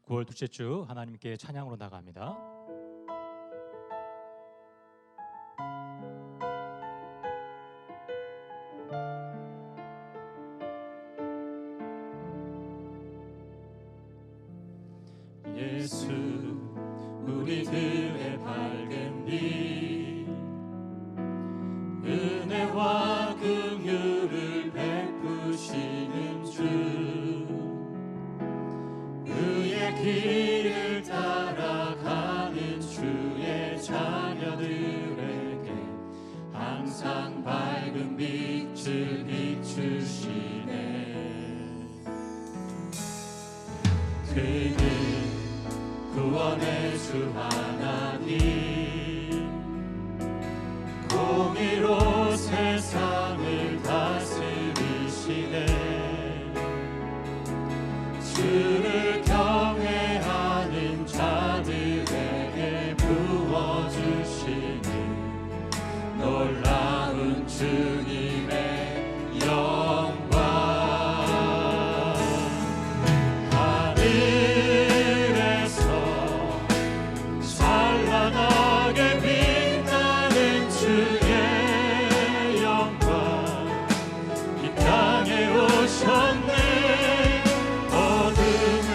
9월 둘째 주 하나님께 찬양으로 나갑니다. 예수 우리들의 밝은 빛, 은혜와 긍휼을 베푸시는 주, 의의 길을 따라가는 주의 자녀들에게 항상 밝은 빛을 비추시네. 그는 구원의 주 하나님, 공의로 세상을 다스리시네. 주를 경외하는 자들에게 부어주시는 놀라운 주님의 영광. 오셨네. 어둠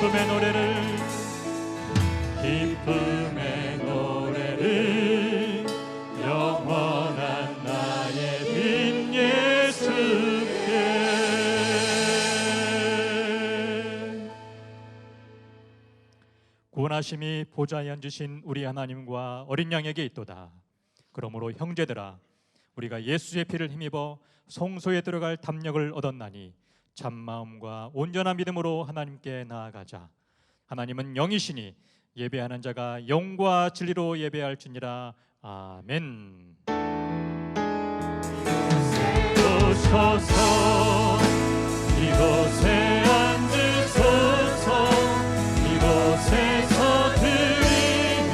기쁨의 노래를 기쁨의 노래를 영원한 나의 빈 예수께. 구원하심이 보좌에 앉으신 우리 하나님과 어린 양에게 있도다. 그러므로 형제들아, 우리가 예수의 피를 힘입어 성소에 들어갈 담력을 얻었나니 참마음과 온전한 믿음으로 하나님께 나아가자. 하나님은 영이시니 예배하는 자가 영과 진리로 예배할지니라. 아멘. 오셔서 이곳에 앉으소서. 이곳에서 드리는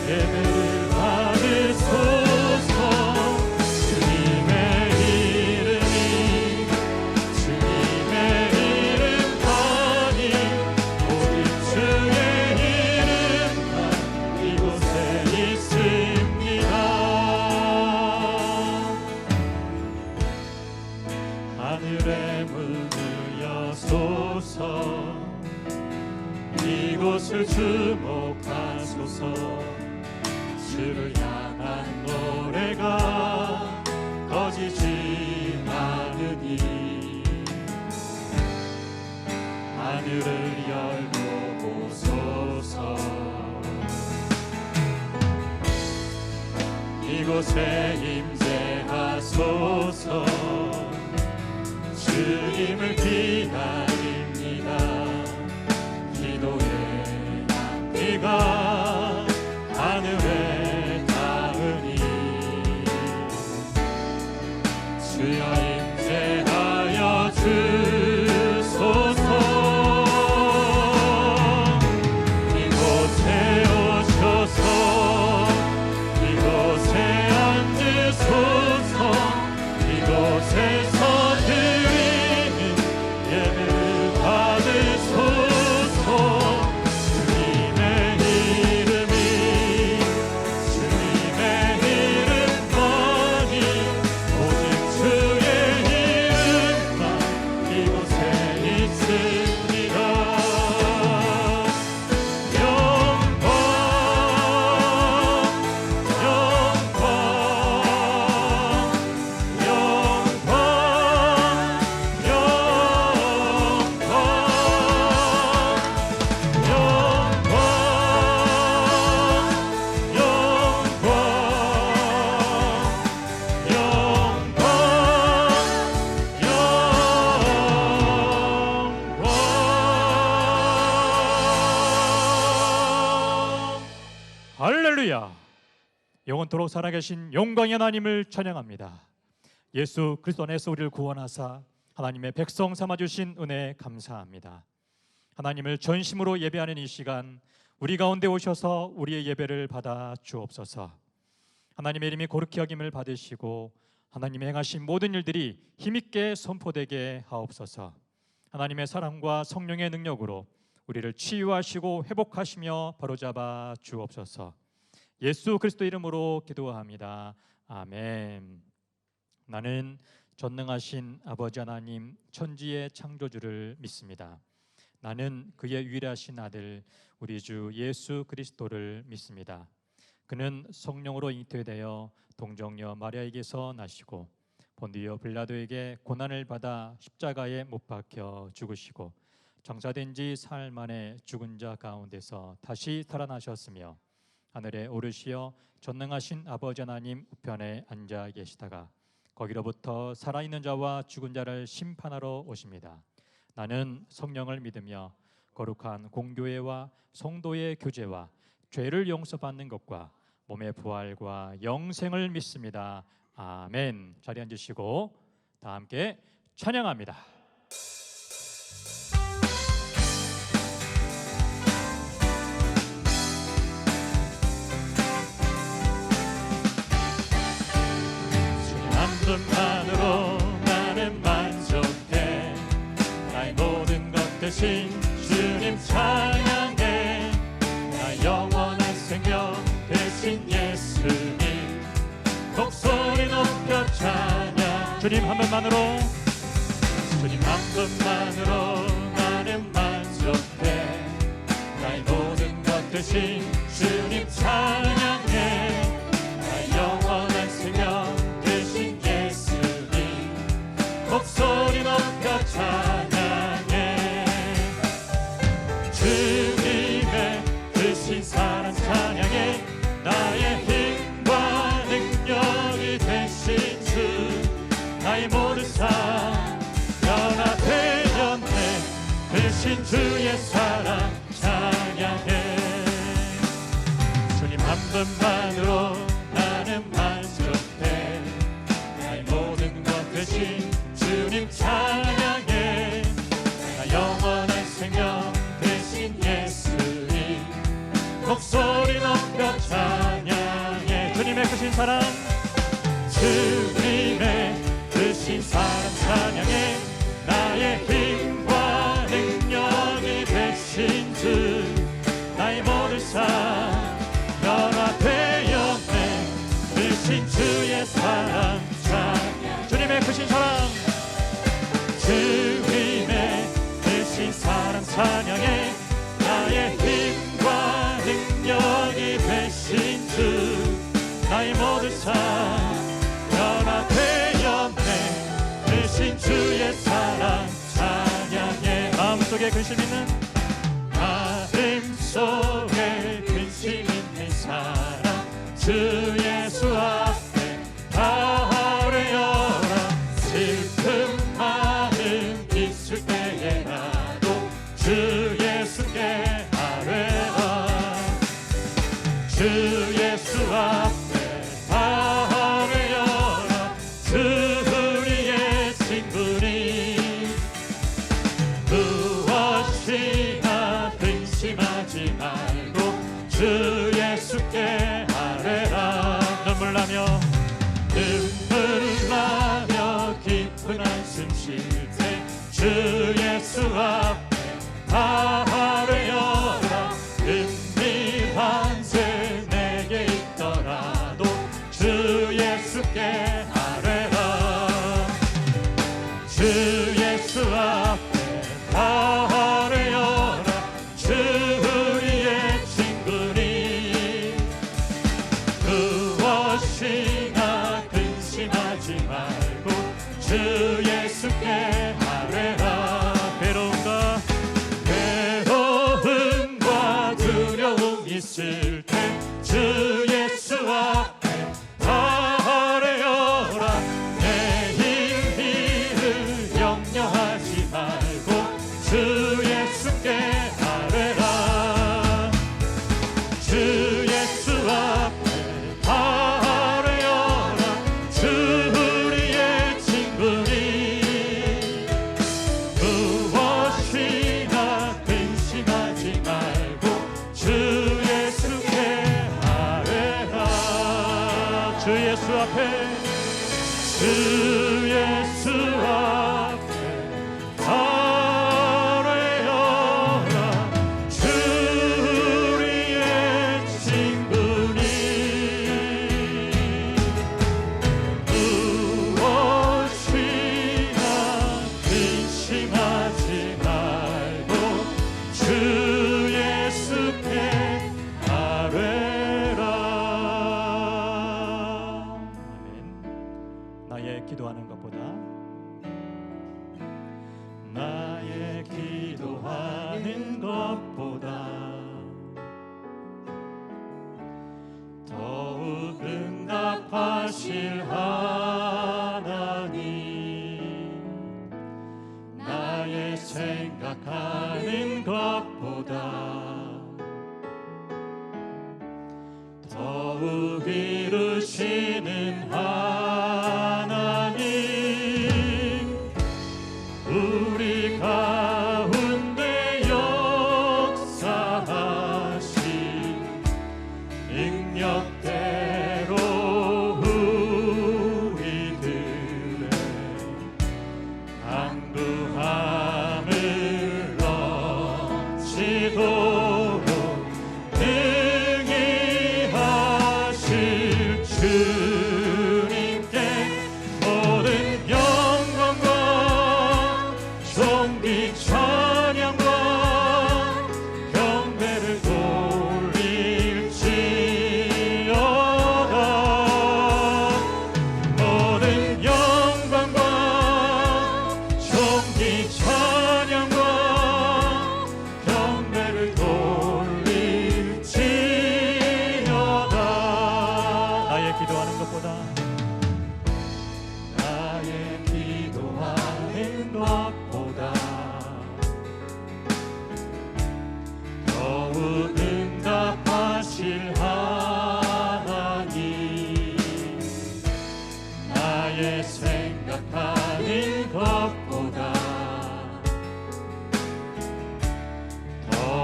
예배를 받으소서. 주님의 이름이 주님의 이름만이 오직 주의 이름만 이곳에 있습니다. 하늘의 문을 여소서. 이곳을 주목하소서. 주를 향한 노래가 꺼지지 않으니 하늘을 열고 보소서. 이곳에 임재하소서. 주님을 기다립니다. 기도의 비가 하늘에 닿으니 주여 임재하여 주소서. 이곳에 오셔서 이곳에 앉으소서. 이곳에서 드리는 예배를 받으소서. 주님의 이름이 주님의 이름만이 오직 주의 이름만 이곳에 있습니다. 영광 영광 영광 할렐루야. 영원토록 살아계신 영광의 하나님을 찬양합니다. 예수 그리스도 안에서 우리를 구원하사 하나님의 백성 삼아주신 은혜에 감사합니다. 하나님을 전심으로 예배하는 이 시간 우리 가운데 오셔서 우리의 예배를 받아 주옵소서. 하나님의 이름이 거룩히 여김을 받으시고 하나님의 행하신 모든 일들이 힘있게 선포되게 하옵소서. 하나님의 사랑과 성령의 능력으로 우리를 치유하시고 회복하시며 바로잡아 주옵소서. 예수 그리스도 이름으로 기도합니다. 아멘. 나는 전능하신 아버지 하나님 천지의 창조주를 믿습니다. 나는 그의 유일하신 아들 우리 주 예수 그리스도를 믿습니다. 그는 성령으로 잉태되어 동정녀 마리아에게서 나시고 본디오 빌라도에게 고난을 받아 십자가에 못 박혀 죽으시고 장사된 지 사흘 만에 죽은 자 가운데서 다시 살아나셨으며 하늘에 오르시어 전능하신 아버지 하나님 우편에 앉아 계시다가 거기로부터 살아있는 자와 죽은 자를 심판하러 오십니다. 나는 성령을 믿으며 거룩한 공교회와 성도의 교제와 죄를 용서받는 것과 몸의 부활과 영생을 믿습니다. 아멘. 자리에 앉으시고 다 함께 찬양합니다. 한 분만으로 나는 만족해. 나의 모든 것 대신 주님 찬양해. 나 영원한 생명 대신 예수님 목소리 높여 찬양. 주님 한 분만으로 주님 한 분만으로 나는 만족해. 나의 모든 것 되신 주님 찬양해. 나의 영원한 생명 되신 예수님 목소리 높여 찬양해. 주님의 크신 사랑 찬양해. 나의 힘과 능력이 되신 주 나의 모든 삶 연합되었네. 크신 주의 사랑 찬양해. 주님 한 분만으로 나는 만족해. 나의 모든 것 되신 주님 찬양해. 나 영원한 생명 되신 예수님 목소리 높여 찬양해. 주님의 크신 사랑 주님의 크신 사랑 찬양해. 나의 힘과 능력이 되신 주 나의 모든 삶 연합되었네. 크신 주의 사랑 찬양. 주님의 크신 사랑 주님의 크신 사랑 찬양해. 나의 힘과 능력이 되신 주 나의 모든 삶 연합되었네. 크신 주의 사랑 찬양해. 마음속에 근심 있는 마음속에 근심 있는 사랑 주 예수 앞에 아뢰어라. 슬픈 마음 있을 때에라도 주 예수께 아뢰라. 주 예수 앞에 아뢰어라. 주 우리의 친구니 무엇이나 근심하지 말고 주 예수께 아뢰라. 눈물 나며 깊은 한숨 쉴 때 주 예수 앞에 아뢰어라. 은밀한 죄 내게 있더라도 주 예수께 아뢰라. 주 예수 앞에 아뢰어라. 주 우리의 친구니 무엇이나 근심하지 말고 주 예수께 아뢰라. 괴로움과 두려움 있을 때 주 예수 앞에 아뢰어라. 내일 일을 염려하지 말고 주 예수께 아뢰라. 주 예수 앞에 아뢰어라. 주 우리의 친구니 무엇이나 근심하지 말고 주 예수께 아뢰라. 주 예수 앞에 주 예수 앞에 아뢰어라. 주 우리의 친구니 무엇이나 근심하지 말고 주 예수께 아뢰라. 아멘. 나의 기도하는 것보다 나의 기도하는 것보다 더욱 응답하실 하나님. 나의 생각하는 것보다 더욱 이루시는 하나님. 우리 가운데 역사하신 능력대로 우리들의 강구함을 넘치도록 능히 하실 주님께 모든 영광과 존귀 찬양과 경배를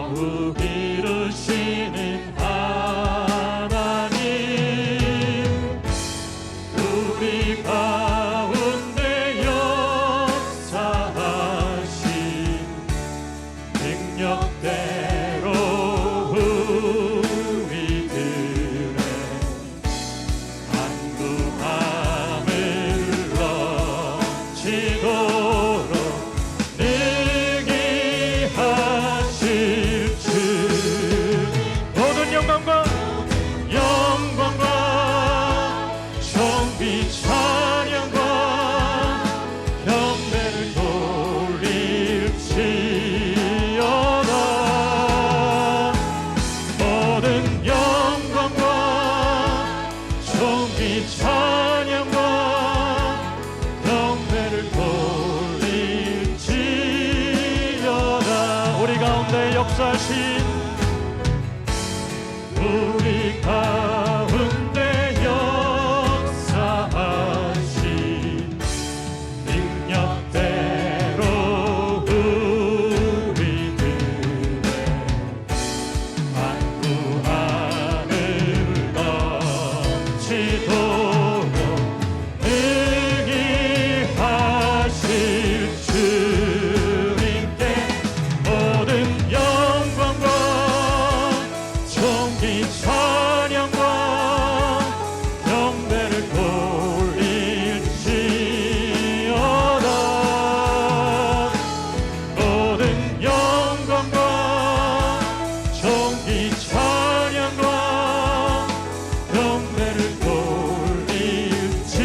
겨우 이루시는 하나님, 우리 가운데 역사하신 능력대로 우리들의 간구함을 넘치도록 능히 하실 주, 모든 영광과 존귀 찬양과 경배를 돌릴지어다. 모든 영광과 존귀 찬양과 경배를 돌릴지어다. 우리 가운데 역사하신 우리 가운데 역사하신 능력대로 우리들의 간구함을 넘치도록 능히 하실 주님께 모든 영광과 존귀 찬양과 경배를 돌릴지어다. 모든 영광과 존귀 찬양과 경배를 돌릴지.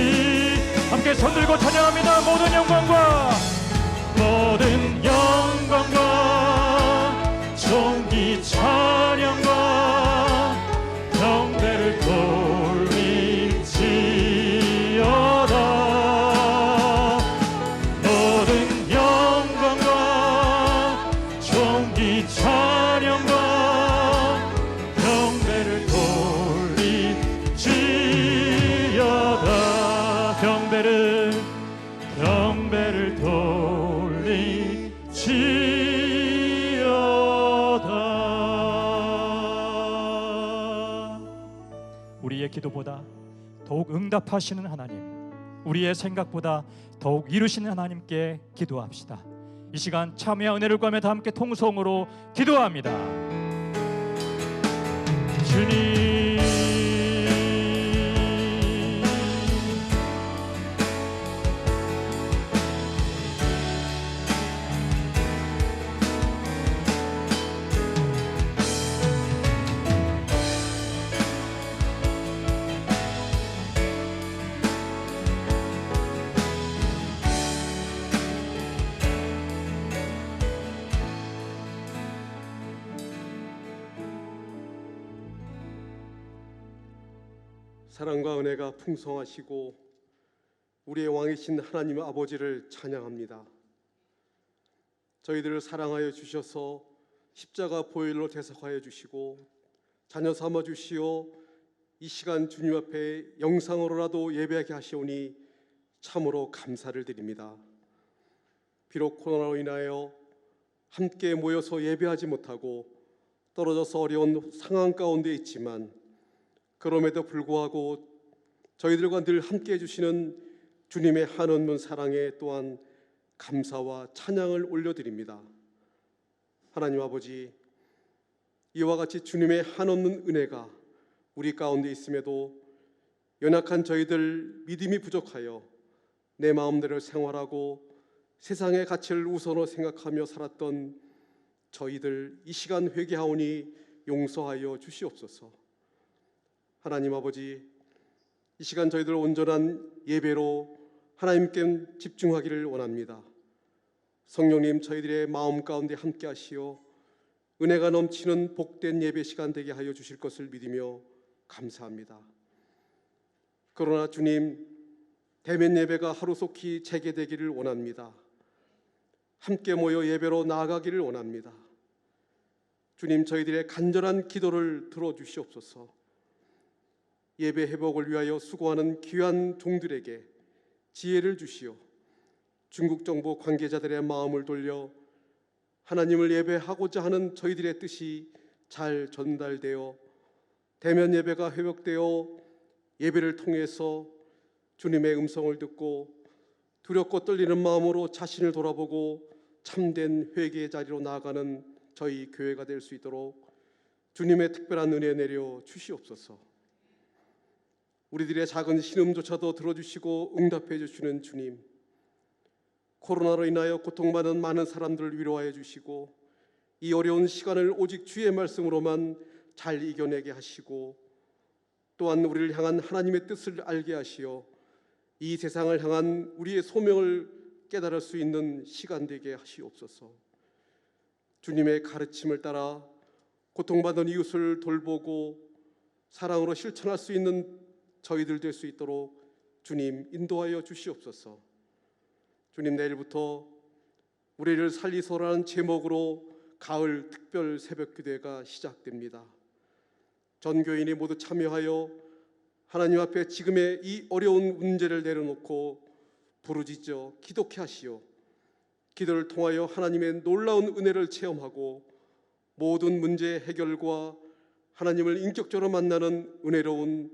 함께 손들고 찬양합니다. 모든 영광과 존귀 찬양과 경배를 돌릴지어다. 모든 영광과 존귀 찬양과 경배를 돌릴지어다. 경배를 돌릴지어다. 우리의 기도보다 더욱 응답하시는 하나님, 우리의 생각보다 더욱 이루시는 하나님께 기도합시다. 이 시간 참회와 은혜를 구하며 다 함께 통성으로 기도합니다. 주님, 사랑과 은혜가 풍성하시고 우리의 왕이신 하나님 아버지를 찬양합니다. 저희들을 사랑하여 주셔서 십자가 보혈로 대속하여 주시고 자녀 삼아 주시어 이 시간 주님 앞에 영상으로라도 예배하게 하시오니 참으로 감사를 드립니다. 비록 코로나로 인하여 함께 모여서 예배하지 못하고 떨어져서 어려운 상황 가운데 있지만 그럼에도 불구하고 저희들과 늘 함께해 주시는 주님의 한없는 사랑에 또한 감사와 찬양을 올려드립니다. 하나님 아버지, 이와 같이 주님의 한없는 은혜가 우리 가운데 있음에도 연약한 저희들 믿음이 부족하여 내 마음대로 생활하고 세상의 가치를 우선으로 생각하며 살았던 저희들 이 시간 회개하오니 용서하여 주시옵소서. 하나님 아버지, 이 시간 저희들 온전한 예배로 하나님께 집중하기를 원합니다. 성령님, 저희들의 마음 가운데 함께 하시어 은혜가 넘치는 복된 예배 시간 되게 하여 주실 것을 믿으며 감사합니다. 그러나 주님, 대면 예배가 하루속히 재개되기를 원합니다. 함께 모여 예배로 나아가기를 원합니다. 주님, 저희들의 간절한 기도를 들어주시옵소서. 예배 회복을 위하여 수고하는 귀한 종들에게 지혜를 주시어 중국 정부 관계자들의 마음을 돌려 하나님을 예배하고자 하는 저희들의 뜻이 잘 전달되어 대면 예배가 회복되어 예배를 통해서 주님의 음성을 듣고 두렵고 떨리는 마음으로 자신을 돌아보고 참된 회개의 자리로 나아가는 저희 교회가 될 수 있도록 주님의 특별한 은혜 내려 주시옵소서. 우리들의 작은 신음조차도 들어주시고 응답해 주시는 주님, 코로나로 인하여 고통받는 많은 사람들을 위로하여 주시고 이 어려운 시간을 오직 주의 말씀으로만 잘 이겨내게 하시고 또한 우리를 향한 하나님의 뜻을 알게 하시어 이 세상을 향한 우리의 소명을 깨달을 수 있는 시간 되게 하시옵소서. 주님의 가르침을 따라 고통받는 이웃을 돌보고 사랑으로 실천할 수 있는 저희들 될 수 있도록 주님 인도하여 주시옵소서. 주님, 내일부터 우리를 살리소라는 제목으로 가을 특별 새벽기도회가 시작됩니다. 전 교인이 모두 참여하여 하나님 앞에 지금의 이 어려운 문제를 내려놓고 부르짖어 기도케 하시어 기도를 통하여 하나님의 놀라운 은혜를 체험하고 모든 문제의 해결과 하나님을 인격적으로 만나는 은혜로운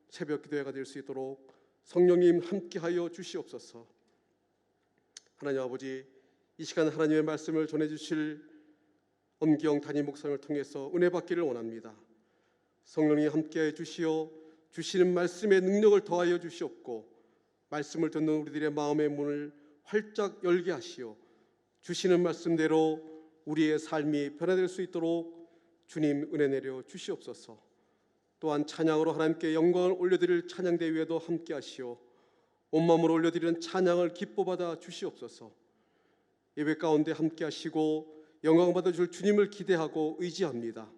새벽기도회가 될 수 있도록 성령님 함께하여 주시옵소서. 하나님 아버지, 이 시간 하나님의 말씀을 전해주실 엄기영 담임 목사님을 통해서 은혜 받기를 원합니다. 성령님 함께해 주시어 주시는 말씀의 능력을 더하여 주시옵고 말씀을 듣는 우리들의 마음의 문을 활짝 열게 하시어 주시는 말씀대로 우리의 삶이 변화될 수 있도록 주님 은혜 내려 주시옵소서. 또한 찬양으로 하나님께 영광을 올려드릴 찬양대회에도 함께 하시어 온마음으로 올려드리는 찬양을 기뻐받아 주시옵소서. 예배 가운데 함께 하시고 영광 받아줄 주님을 기대하고 의지합니다.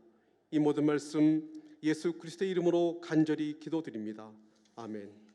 이 모든 말씀 예수 그리스도의 이름으로 간절히 기도드립니다. 아멘.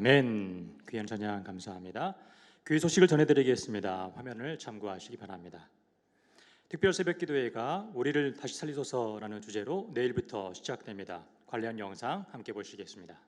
아멘. 귀한 찬양 감사합니다. 교회 소식을 전해드리겠습니다. 화면을 참고하시기 바랍니다. 특별 새벽기도회가 우리를 다시 살리소서라는 주제로 내일부터 시작됩니다. 관련 영상 함께 보시겠습니다.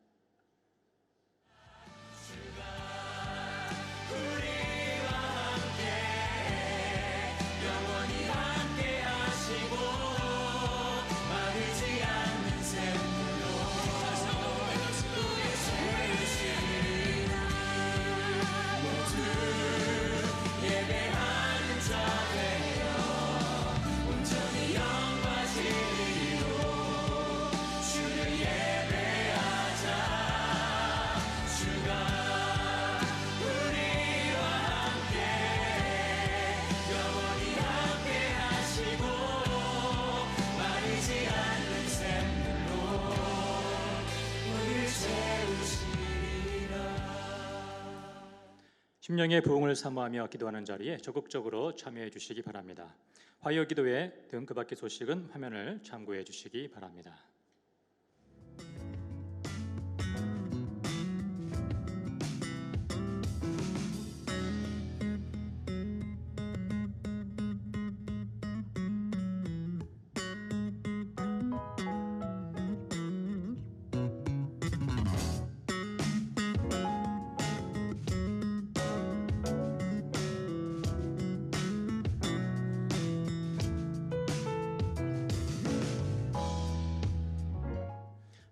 심령의 부흥을 사모하며 기도하는 자리에 적극적으로 참여해 주시기 바랍니다. 화요 기도회 등 그 밖의 소식은 화면을 참고해 주시기 바랍니다.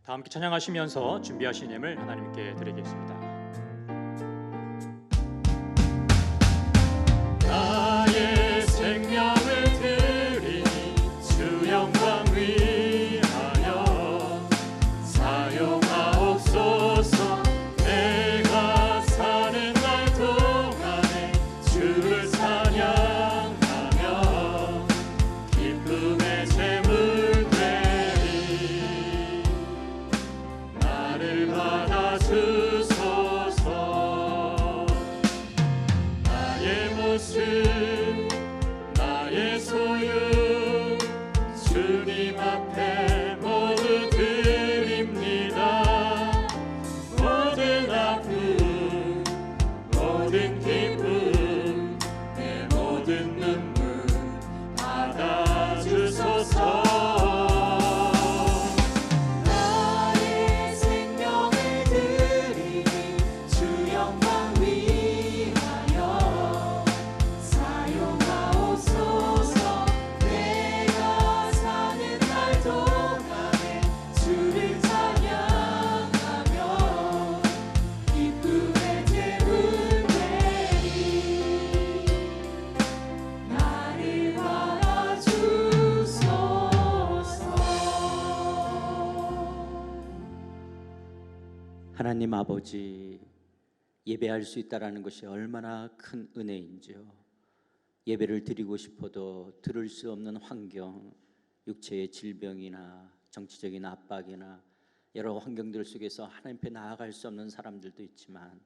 다 함께 찬양하시면서 준비하신 예물 하나님께 드리겠습니다. 나의 생명을 드리니 주 영광 위하여 사용하옵소서. 내가 사는 날 동안에 주를 찬양하며 기쁨의 재물 되리. 나를 받아주소서. 나의 모습 나의 소유 주님 앞에 모두 드립니다. 모든 아픔 모든 기쁨 내 모든 눈물 받아주소서. 나의 생명을 드리니 주 영광 위하여 사용하옵소서. 내가 사는 날 동안에 주를 찬양하며 기쁨의 재물 되리. 나를 받아주소서. 하나님 아버지, 예배할 수 있다라는 것이 얼마나 큰 은혜인지요. 예배를 드리고 싶어도 들을 수 없는 환경, 육체의 질병이나 정치적인 압박이나 여러 환경들 속에서 하나님 앞에 나아갈 수 없는 사람들도 있지만,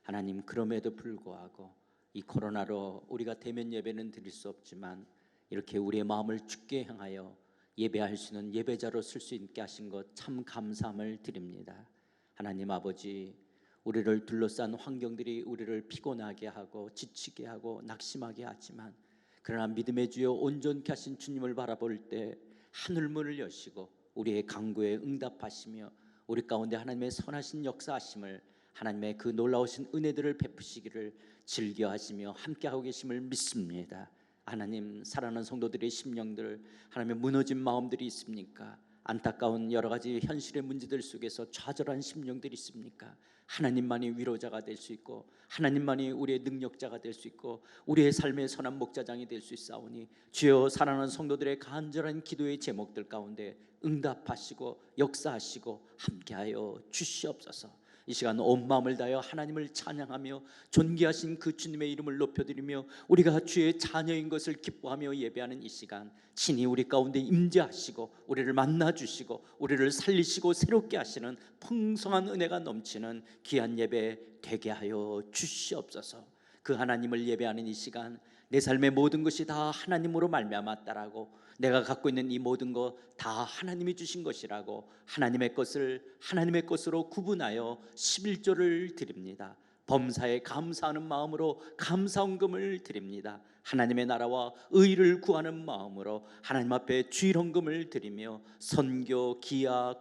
하나님 그럼에도 불구하고 이 코로나로 우리가 대면 예배는 드릴 수 없지만 이렇게 우리의 마음을 주께 향하여 예배할 수 있는 예배자로 쓸 수 있게 하신 것 참 감사함을 드립니다. 하나님 아버지, 우리를 둘러싼 환경들이 우리를 피곤하게 하고 지치게 하고 낙심하게 하지만, 그러나 믿음의 주여 온전케 하신 주님을 바라볼 때 하늘문을 여시고 우리의 간구에 응답하시며 우리 가운데 하나님의 선하신 역사하심을, 하나님의 그 놀라우신 은혜들을 베푸시기를 즐겨하시며 함께하고 계심을 믿습니다. 하나님, 사랑하는 성도들의 심령들, 하나님의 무너진 마음들이 있습니까? 안타까운 여러 가지 현실의 문제들 속에서 좌절한 심령들이 있습니까? 하나님만이 위로자가 될 수 있고 하나님만이 우리의 능력자가 될 수 있고 우리의 삶의 선한 목자장이 될 수 있사오니, 주여 사랑하는 성도들의 간절한 기도의 제목들 가운데 응답하시고 역사하시고 함께하여 주시옵소서. 이 시간 온 마음을 다하여 하나님을 찬양하며 존귀하신 그 주님의 이름을 높여드리며 우리가 주의 자녀인 것을 기뻐하며 예배하는 이 시간, 친히 우리 가운데 임재하시고 우리를 만나주시고 우리를 살리시고 새롭게 하시는 풍성한 은혜가 넘치는 귀한 예배 되게 하여 주시옵소서. 그 하나님을 예배하는 이 시간, 내 삶의 모든 것이 다 하나님으로 말미암았다라고, 내가 갖고 있는 이 모든 것 다 하나님이 주신 것이라고 하나님의 것을 하나님의 것으로 구분하여 11조를 드립니다. 범사에 감사하는 마음으로 감사헌금을 드립니다. 하나님의 나라와 의를 구하는 마음으로 하나님 앞에 주일헌금을 드리며 선교, 기아,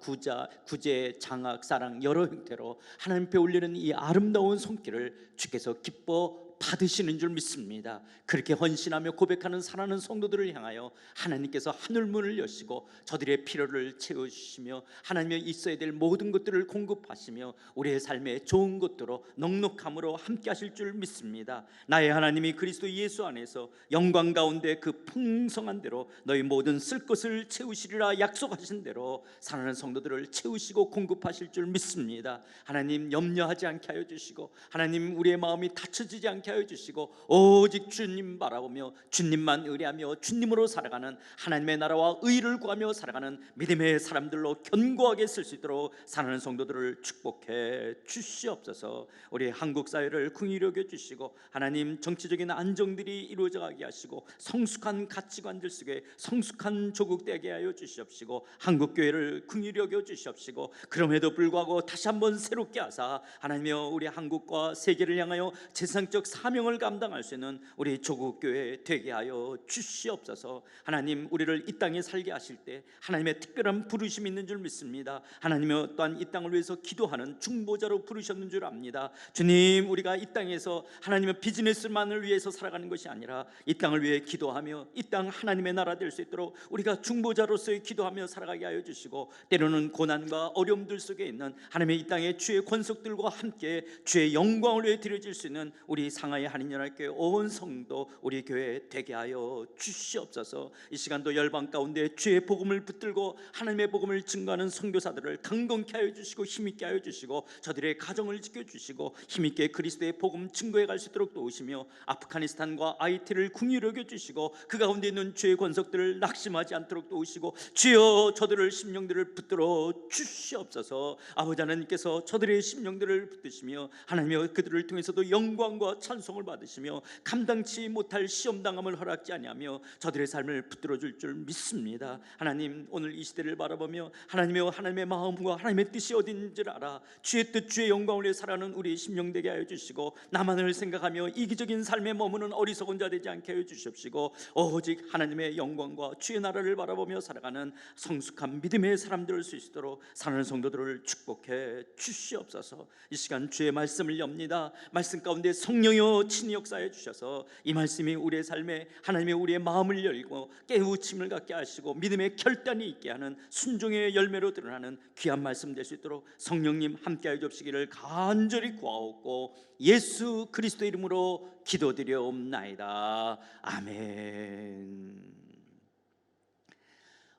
구제, 장학, 사랑 여러 형태로 하나님 앞에 올리는 이 아름다운 손길을 주께서 기뻐 받으시는 줄 믿습니다. 그렇게 헌신하며 고백하는 사랑하는 성도들을 향하여 하나님께서 하늘문을 여시고 저들의 필요를 채워주시며 하나님의 있어야 될 모든 것들을 공급하시며 우리의 삶에 좋은 것들로 넉넉함으로 함께 하실 줄 믿습니다. 나의 하나님이 그리스도 예수 안에서 영광 가운데 그 풍성한 대로 너희 모든 쓸 것을 채우시리라 약속하신 대로 사랑하는 성도들을 채우시고 공급하실 줄 믿습니다. 하나님 염려하지 않게 하여 주시고 하나님 우리의 마음이 닫혀지지 않게 하여 주시고 오직 주님 바라보며 주님만 의뢰하며 주님으로 살아가는 하나님의 나라와 의를 구하며 살아가는 믿음의 사람들로 견고하게 쓸 수 있도록 사랑하는 성도들을 축복해 주시옵소서. 우리 한국 사회를 긍휼히 여겨 주시고 하나님 정치적인 안정들이 이루어져 가게 하시고 성숙한 가치관들 속에 성숙한 조국 되게 하여 주시옵시고 한국 교회를 긍휼히 여겨 주시옵시고 그럼에도 불구하고 다시 한번 새롭게 하사 하나님이여 우리 한국과 세계를 향하여 재상적 사명을 감당할 수 있는 우리 조국 교회 되게 하여 주시옵소서. 하나님 우리를 이 땅에 살게 하실 때 하나님의 특별한 부르심이 있는 줄 믿습니다. 하나님이여 또한 이 땅을 위해서 기도하는 중보자로 부르셨는 줄 압니다. 주님 우리가 이 땅에서 하나님의 비즈니스만을 위해서 살아가는 것이 아니라 이 땅을 위해 기도하며 이 땅 하나님의 나라 될 수 있도록 우리가 중보자로서의 기도하며 살아가게 하여 주시고 때로는 고난과 어려움들 속에 있는 하나님의 이 땅의 주의 권속들과 함께 주의 영광을 위해 드려질 수 있는 우리 상하이 한인연합교회 온 성도 우리 교회 되게 하여 주시옵소서. 이 시간도 열방 가운데 주의 복음을 붙들고 하나님의 복음을 증거하는 선교사들을 강건케 하여 주시고 힘있게 하여 주시고 저들의 가정을 지켜주시고 힘있게 그리스도의 복음 증거해 갈 수 있도록 도우시며 아프가니스탄과 아이티를 긍휼히 여겨 주시고 그 가운데 있는 주의 권속들을 낙심하지 않도록 도우시고 주여 저들을 심령들을 붙들어 주시옵소서. 아버지 하나님께서 저들의 심령들을 붙드시며 하나님여 그들을 통해서도 영광과 찬송을 받으시며 감당치 못할 시험당함을 허락지 아니하며 저들의 삶을 붙들어 줄 줄 믿습니다. 하나님 오늘 이 시대를 바라보며 하나님여 하나님의 마음과 하나님의 뜻이 어딘지를 알아 주의 뜻 주의 영광을 위해 살아가는 우리 심령 되게 하여 주시고 나만을 생각하며 이기적인 삶에 머무는 어리석은 자 되지 않게 하여 주시옵시고 오직 하나님의 영광과 주의 나라를 바라보며 살아가는 성숙한 믿음의 사람들 될 수 있도록 사는 성도들을 축복해 주시옵소서. 이 시간 주의 말씀을 엽니다. 말씀 가운데 성령여 친히 역사해 주셔서 이 말씀이 우리의 삶에 하나님의 우리의 마음을 열고 깨우침을 갖게 하시고 믿음의 결단이 있게 하는 순종의 열매로 드러나는 귀한 말씀 될 수 있도록 성령님 함께하여 주시기를 간절히 구하옵고 예수 그리스도 이름으로 기도드려옵나이다. 아멘.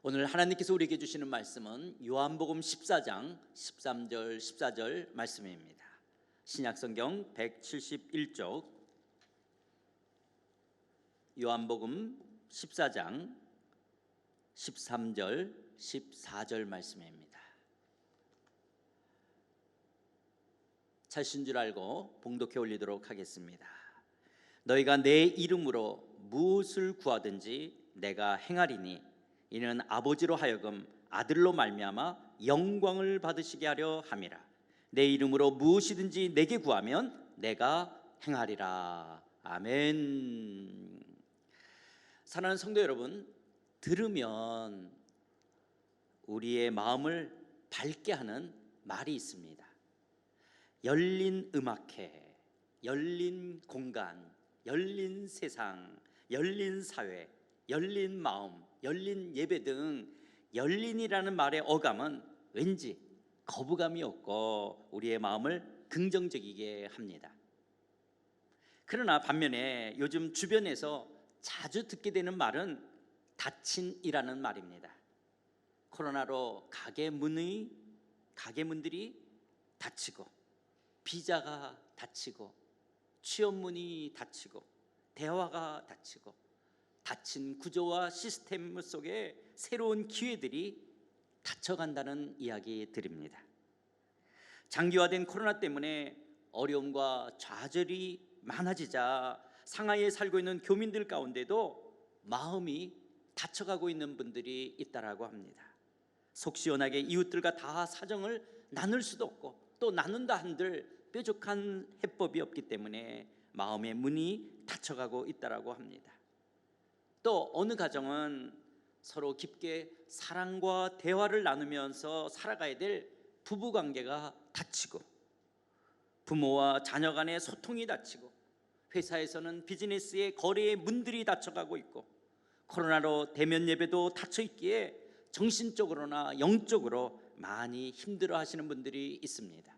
오늘 하나님께서 우리에게 주시는 말씀은 요한복음 14장 13절 14절 말씀입니다. 신약성경 171쪽 요한복음 14장 13절 14절 말씀입니다. 찾으신 줄 알고 봉독해 올리도록 하겠습니다. 너희가 내 이름으로 무엇을 구하든지 내가 행하리니 이는 아버지로 하여금 아들로 말미암아 영광을 받으시게 하려 함이라. 내 이름으로 무엇이든지 내게 구하면 내가 행하리라. 아멘. 사랑하는 성도 여러분, 들으면 우리의 마음을 밝게 하는 말이 있습니다. 열린 음악회, 열린 공간, 열린 세상, 열린 사회, 열린 마음, 열린 예배 등 열린이라는 말의 어감은 왠지 거부감이 없고 우리의 마음을 긍정적이게 합니다. 그러나 반면에 요즘 주변에서 자주 듣게 되는 말은 닫힌이라는 말입니다. 코로나로 가게문들이 닫히고 비자가 닫히고 취업문이 닫히고 대화가 닫히고 닫힌 구조와 시스템 속에 새로운 기회들이 닫혀간다는 이야기 드립니다. 장기화된 코로나 때문에 어려움과 좌절이 많아지자 상하이에 살고 있는 교민들 가운데도 마음이 다쳐가고 있는 분들이 있다라고 합니다. 속 시원하게 이웃들과 다 사정을 나눌 수도 없고 또 나눈다 한들 뾰족한 해법이 없기 때문에 마음의 문이 닫혀가고 있다라고 합니다. 또 어느 가정은 서로 깊게 사랑과 대화를 나누면서 살아가야 될 부부관계가 닫히고 부모와 자녀 간의 소통이 닫히고 회사에서는 비즈니스의 거래의 문들이 닫혀가고 있고 코로나로 대면 예배도 닫혀 있기에 정신적으로나 영적으로 많이 힘들어 하시는 분들이 있습니다.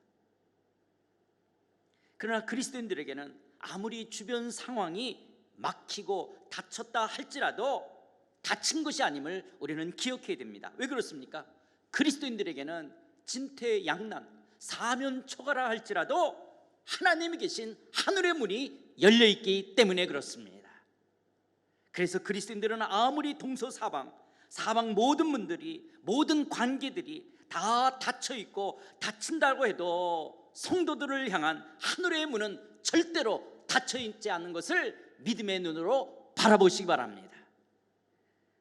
그러나 그리스도인들에게는 아무리 주변 상황이 막히고 닫혔다 할지라도 닫힌 것이 아님을 우리는 기억해야 됩니다. 왜 그렇습니까? 그리스도인들에게는 진퇴양난, 사면초가라 할지라도 하나님이 계신 하늘의 문이 열려있기 때문에 그렇습니다. 그래서 그리스도인들은 아무리 동서사방 모든 문들이, 모든 관계들이 다 닫혀있고 닫힌다고 해도 성도들을 향한 하늘의 문은 절대로 닫혀있지 않은 것을 믿음의 눈으로 바라보시기 바랍니다.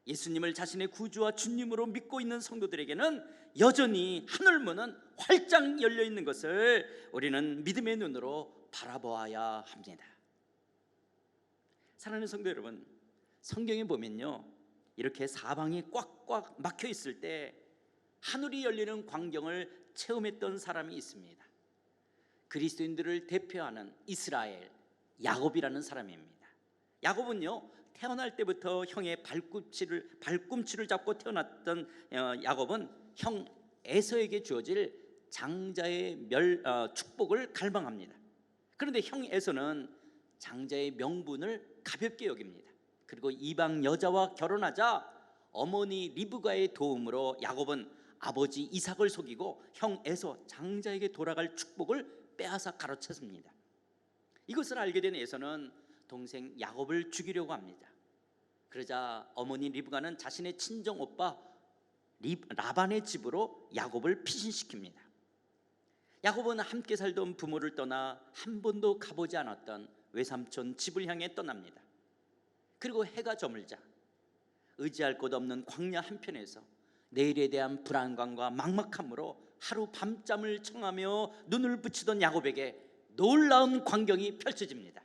예수님을 자신의 구주와 주님으로 믿고 있는 성도들에게는 여전히 하늘문은 활짝 열려있는 것을 우리는 믿음의 눈으로 바라보아야 합니다. 사랑하는 성도 여러분, 성경에 보면요, 이렇게 사방이 꽉꽉 막혀 있을 때 하늘이 열리는 광경을 체험했던 사람이 있습니다. 그리스도인들을 대표하는 이스라엘 야곱이라는 사람입니다. 야곱은요, 태어날 때부터 형의 발꿈치를 잡고 태어났던 야곱은 형 에서에게 주어질 장자의 축복을 갈망합니다. 그런데 형 에서는 장자의 명분을 가볍게 여깁니다. 그리고 이방 여자와 결혼하자 어머니 리브가의 도움으로 야곱은 아버지 이삭을 속이고 형 에서 장자에게 돌아갈 축복을 빼앗아 가로챘습니다. 이것을 알게 된 에서는 동생 야곱을 죽이려고 합니다. 그러자 어머니 리브가는 자신의 친정 오빠 라반의 집으로 야곱을 피신시킵니다. 야곱은 함께 살던 부모를 떠나 한 번도 가보지 않았던 외삼촌 집을 향해 떠납니다. 그리고 해가 저물자 의지할 곳 없는 광야 한편에서 내일에 대한 불안감과 막막함으로 하루 밤잠을 청하며 눈을 붙이던 야곱에게 놀라운 광경이 펼쳐집니다.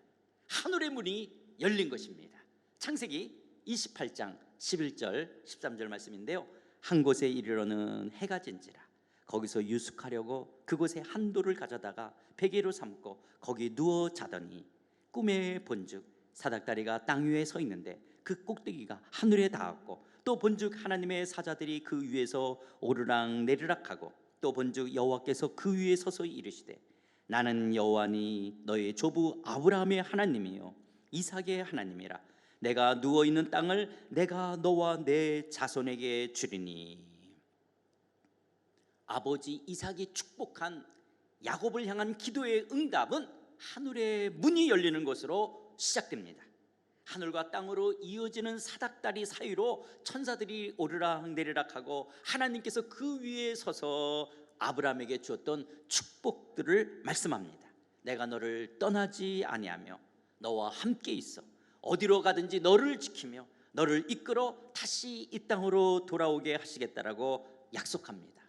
하늘의 문이 열린 것입니다. 창세기 28장 11절 13절 말씀인데요, 한 곳에 이르러는 해가 진지라 거기서 유숙하려고 그곳에 한 돌을 가져다가 베개로 삼고 거기 누워 자더니 꿈에 본즉 사닥다리가 땅 위에 서 있는데 그 꼭대기가 하늘에 닿았고 또 본즉 하나님의 사자들이 그 위에서 오르락 내리락하고 또 본즉 여호와께서 그 위에 서서 이르시되 나는 여호와니 너의 조부 아브라함의 하나님이요 이삭의 하나님이라 내가 누워있는 땅을 내가 너와 내 자손에게 주리니. 아버지 이삭이 축복한 야곱을 향한 기도의 응답은 하늘의 문이 열리는 것으로 시작됩니다. 하늘과 땅으로 이어지는 사닥다리 사이로 천사들이 오르락 내리락하고 하나님께서 그 위에 서서 아브라함에게 주었던 축복들을 말씀합니다. 내가 너를 떠나지 아니하며 너와 함께 있어 어디로 가든지 너를 지키며 너를 이끌어 다시 이 땅으로 돌아오게 하시겠다라고 약속합니다.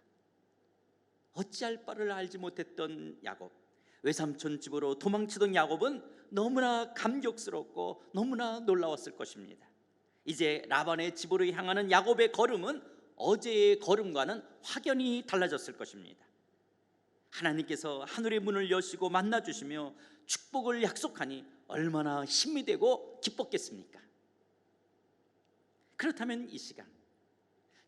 어찌할 바를 알지 못했던 야곱, 외삼촌 집으로 도망치던 야곱은 너무나 감격스럽고 너무나 놀라웠을 것입니다. 이제 라반의 집으로 향하는 야곱의 걸음은 어제의 걸음과는 확연히 달라졌을 것입니다. 하나님께서 하늘의 문을 여시고 만나주시며 축복을 약속하니 얼마나 힘이 되고 기뻤겠습니까? 그렇다면 이 시간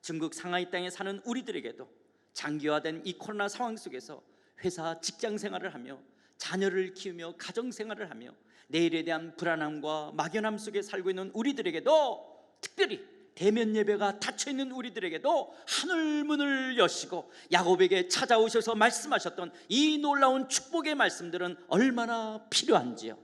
중국 상하이 땅에 사는 우리들에게도 장기화된 이 코로나 상황 속에서 회사 직장 생활을 하며 자녀를 키우며 가정 생활을 하며 내일에 대한 불안함과 막연함 속에 살고 있는 우리들에게도, 특별히 대면 예배가 닫혀있는 우리들에게도 하늘문을 여시고 야곱에게 찾아오셔서 말씀하셨던 이 놀라운 축복의 말씀들은 얼마나 필요한지요.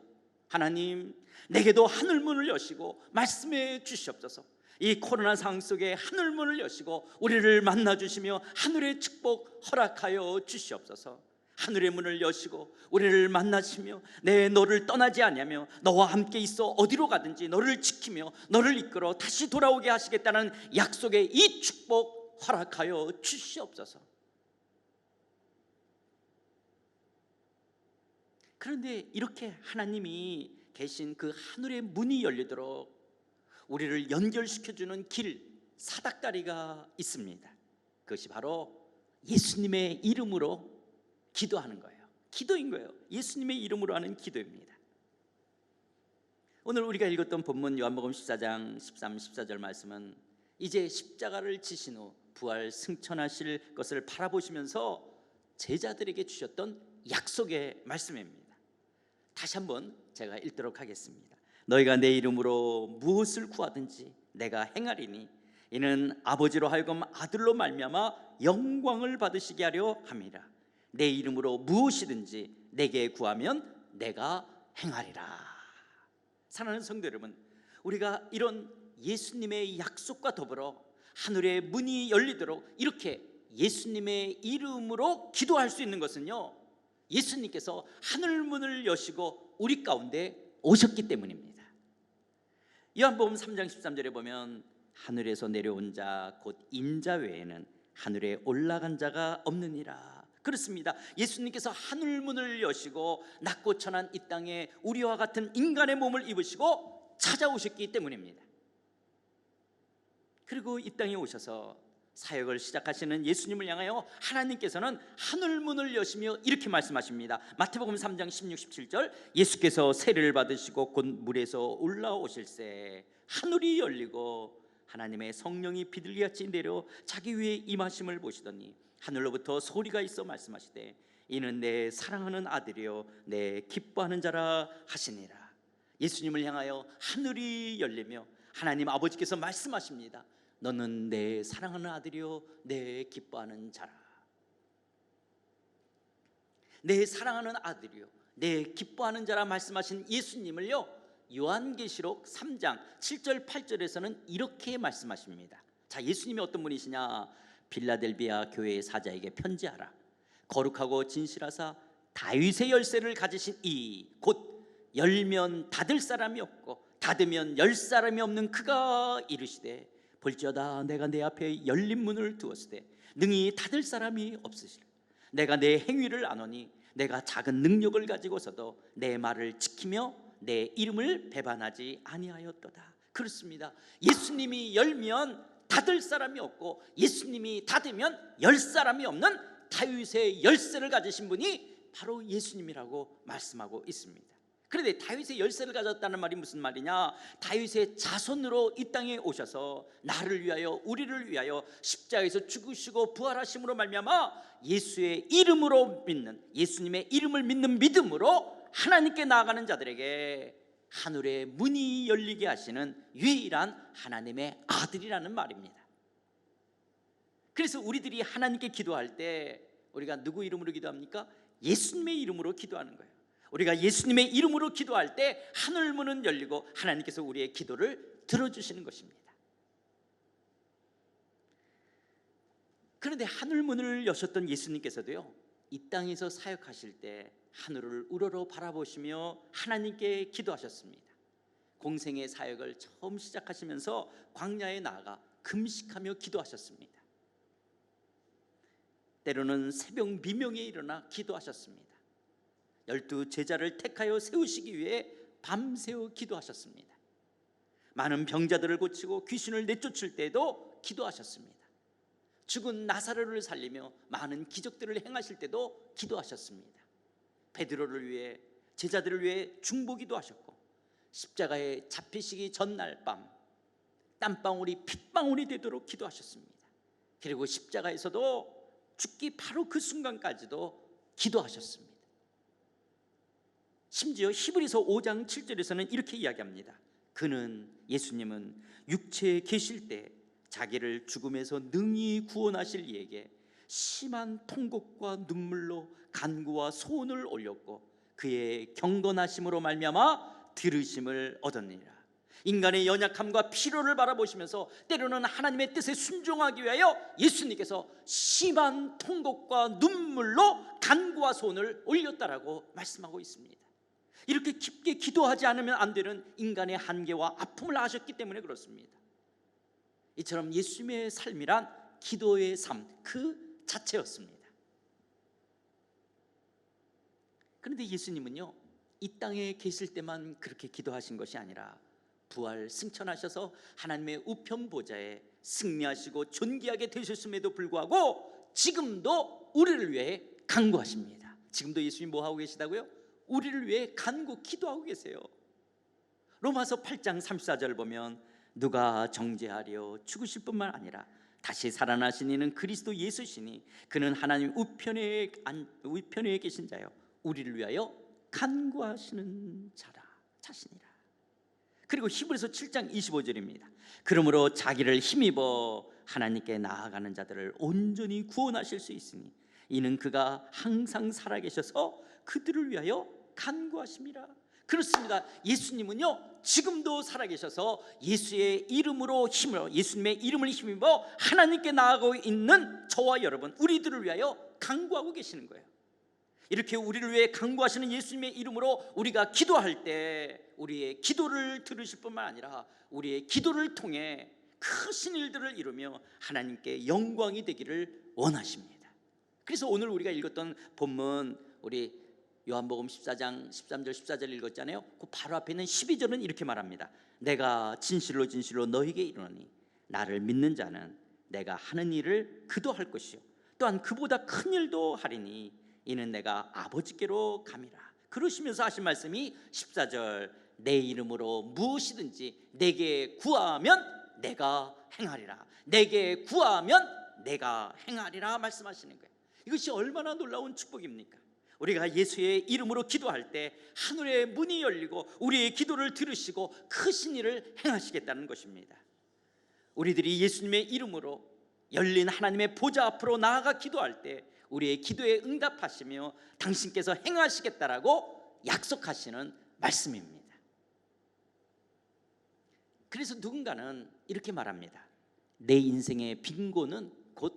하나님, 내게도 하늘문을 여시고 말씀해 주시옵소서. 이 코로나 상황 속에 하늘문을 여시고 우리를 만나주시며 하늘의 축복 허락하여 주시옵소서. 하늘의 문을 여시고 우리를 만나시며 내 너를 떠나지 아니하며 너와 함께 있어 어디로 가든지 너를 지키며 너를 이끌어 다시 돌아오게 하시겠다는 약속의 이 축복 허락하여 주시옵소서. 그런데 이렇게 하나님이 계신 그 하늘의 문이 열리도록 우리를 연결시켜주는 길, 사닥다리가 있습니다. 그것이 바로 예수님의 이름으로 기도하는 거예요. 기도인 거예요. 예수님의 이름으로 하는 기도입니다. 오늘 우리가 읽었던 본문 요한복음 14장 13, 14절 말씀은 이제 십자가를 지신 후 부활 승천하실 것을 바라보시면서 제자들에게 주셨던 약속의 말씀입니다. 다시 한번 제가 읽도록 하겠습니다. 너희가 내 이름으로 무엇을 구하든지 내가 행하리니 이는 아버지로 하여금 아들로 말미암아 영광을 받으시게 하려 함이라. 내 이름으로 무엇이든지 내게 구하면 내가 행하리라. 사랑하는 성도 여러분, 우리가 이런 예수님의 약속과 더불어 하늘의 문이 열리도록 이렇게 예수님의 이름으로 기도할 수 있는 것은요, 예수님께서 하늘문을 여시고 우리 가운데 오셨기 때문입니다. 요한복음 3장 13절에 보면 하늘에서 내려온 자 곧 인자 외에는 하늘에 올라간 자가 없느니라. 그렇습니다. 예수님께서 하늘문을 여시고 낮고 천한 이 땅에 우리와 같은 인간의 몸을 입으시고 찾아오셨기 때문입니다. 그리고 이 땅에 오셔서 사역을 시작하시는 예수님을 향하여 하나님께서는 하늘문을 여시며 이렇게 말씀하십니다. 마태복음 3장 16, 17절 예수께서 세례를 받으시고 곧 물에서 올라오실새 하늘이 열리고 하나님의 성령이 비둘기같이 내려 자기 위에 임하심을 보시더니 하늘로부터 소리가 있어 말씀하시되 이는 내 사랑하는 아들이요 내 기뻐하는 자라 하시니라. 예수님을 향하여 하늘이 열리며 하나님 아버지께서 말씀하십니다. 너는 내 사랑하는 아들이요 내 기뻐하는 자라. 내 사랑하는 아들이요 내 기뻐하는 자라 말씀하신 예수님을요, 요한계시록 3장 7절 8절에서는 이렇게 말씀하십니다. 자, 예수님이 어떤 분이시냐? 빌라델비아 교회의 사자에게 편지하라. 거룩하고 진실하사 다윗의 열쇠를 가지신 이 곧 열면 닫을 사람이 없고 닫으면 열 사람이 없는 그가 이르시되 볼지어다 내가 내 앞에 열린 문을 두었으되 능히 닫을 사람이 없으시라. 내가 내 행위를 아노니 내가 작은 능력을 가지고서도 내 말을 지키며 내 이름을 배반하지 아니하였도다. 그렇습니다. 예수님이 열면 닫을 사람이 없고 예수님이 닫으면 열 사람이 없는 다윗의 열쇠를 가지신 분이 바로 예수님이라고 말씀하고 있습니다. 그런데 다윗의 열쇠를 가졌다는 말이 무슨 말이냐? 다윗의 자손으로 이 땅에 오셔서 나를 위하여 우리를 위하여 십자가에서 죽으시고 부활하심으로 말미암아 예수의 이름으로 믿는, 예수님의 이름을 믿는 믿음으로 하나님께 나아가는 자들에게 하늘의 문이 열리게 하시는 유일한 하나님의 아들이라는 말입니다. 그래서 우리들이 하나님께 기도할 때 우리가 누구 이름으로 기도합니까? 예수님의 이름으로 기도하는 거예요. 우리가 예수님의 이름으로 기도할 때 하늘 문은 열리고 하나님께서 우리의 기도를 들어주시는 것입니다. 그런데 하늘 문을 여셨던 예수님께서도요, 이 땅에서 사역하실 때 하늘을 우러러 바라보시며 하나님께 기도하셨습니다. 공생의 사역을 처음 시작하시면서 광야에 나아가 금식하며 기도하셨습니다. 때로는 새벽 미명에 일어나 기도하셨습니다. 12 제자를 택하여 세우시기 위해 밤새워 기도하셨습니다. 많은 병자들을 고치고 귀신을 내쫓을 때도 기도하셨습니다. 죽은 나사로를 살리며 많은 기적들을 행하실 때도 기도하셨습니다. 베드로를 위해, 제자들을 위해 중보기도 하셨고 십자가에 잡히시기 전날 밤 땀방울이 핏방울이 되도록 기도하셨습니다. 그리고 십자가에서도 죽기 바로 그 순간까지도 기도하셨습니다. 심지어 히브리서 5장 7절에서는 이렇게 이야기합니다. 그는, 예수님은 육체에 계실 때 자기를 죽음에서 능히 구원하실 이에게 심한 통곡과 눈물로 간구와 소원을 올렸고 그의 경건하심으로 말미암아 들으심을 얻었느니라. 인간의 연약함과 필요를 바라보시면서 때로는 하나님의 뜻에 순종하기 위하여 예수님께서 심한 통곡과 눈물로 간구와 소원을 올렸다라고 말씀하고 있습니다. 이렇게 깊게 기도하지 않으면 안 되는 인간의 한계와 아픔을 아셨기 때문에 그렇습니다. 이처럼 예수님의 삶이란 기도의 삶 그 자체였습니다. 그런데 예수님은요, 이 땅에 계실 때만 그렇게 기도하신 것이 아니라 부활 승천하셔서 하나님의 우편 보좌에 승리하시고 존귀하게 되셨음에도 불구하고 지금도 우리를 위해 간구하십니다. 지금도 예수님 뭐 하고 계시다고요? 우리를 위해 간구 기도하고 계세요. 로마서 8장 34절 보면 누가 정죄하려 죽으실 뿐만 아니라 다시 살아나신 이는 그리스도 예수시니 그는 하나님 우편에 계신 자요 우리를 위하여 간구하시는 자시니라. 그리고 히브리서 7장 25절입니다. 그러므로 자기를 힘입어 하나님께 나아가는 자들을 온전히 구원하실 수 있으니 이는 그가 항상 살아계셔서 그들을 위하여 간구하심이라. 그렇습니다. 예수님은요 지금도 살아계셔서 예수님의 이름을 힘입어 하나님께 나아가고 있는 저와 여러분 우리들을 위하여 간구하고 계시는 거예요. 이렇게 우리를 위해 간구하시는 예수님의 이름으로 우리가 기도할 때 우리의 기도를 들으실 뿐만 아니라 우리의 기도를 통해 크신 일들을 이루며 하나님께 영광이 되기를 원하십니다. 그래서 오늘 우리가 읽었던 본문 우리 요한복음 14장 13절 14절 읽었잖아요. 그 바로 앞에 있는 12절은 이렇게 말합니다. 내가 진실로 진실로 너에게 이르노니 나를 믿는 자는 내가 하는 일을 그도 할 것이요 또한 그보다 큰 일도 하리니 이는 내가 아버지께로 감이라. 그러시면서 하신 말씀이 14절 내 이름으로 무엇이든지 내게 구하면 내가 행하리라. 내게 구하면 내가 행하리라 말씀하시는 거예요. 이것이 얼마나 놀라운 축복입니까? 우리가 예수의 이름으로 기도할 때 하늘의 문이 열리고 우리의 기도를 들으시고 크신 일을 행하시겠다는 것입니다. 우리들이 예수님의 이름으로 열린 하나님의 보좌 앞으로 나아가 기도할 때 우리의 기도에 응답하시며 당신께서 행하시겠다라고 약속하시는 말씀입니다. 그래서 누군가는 이렇게 말합니다. 내 인생의 빈곤은 곧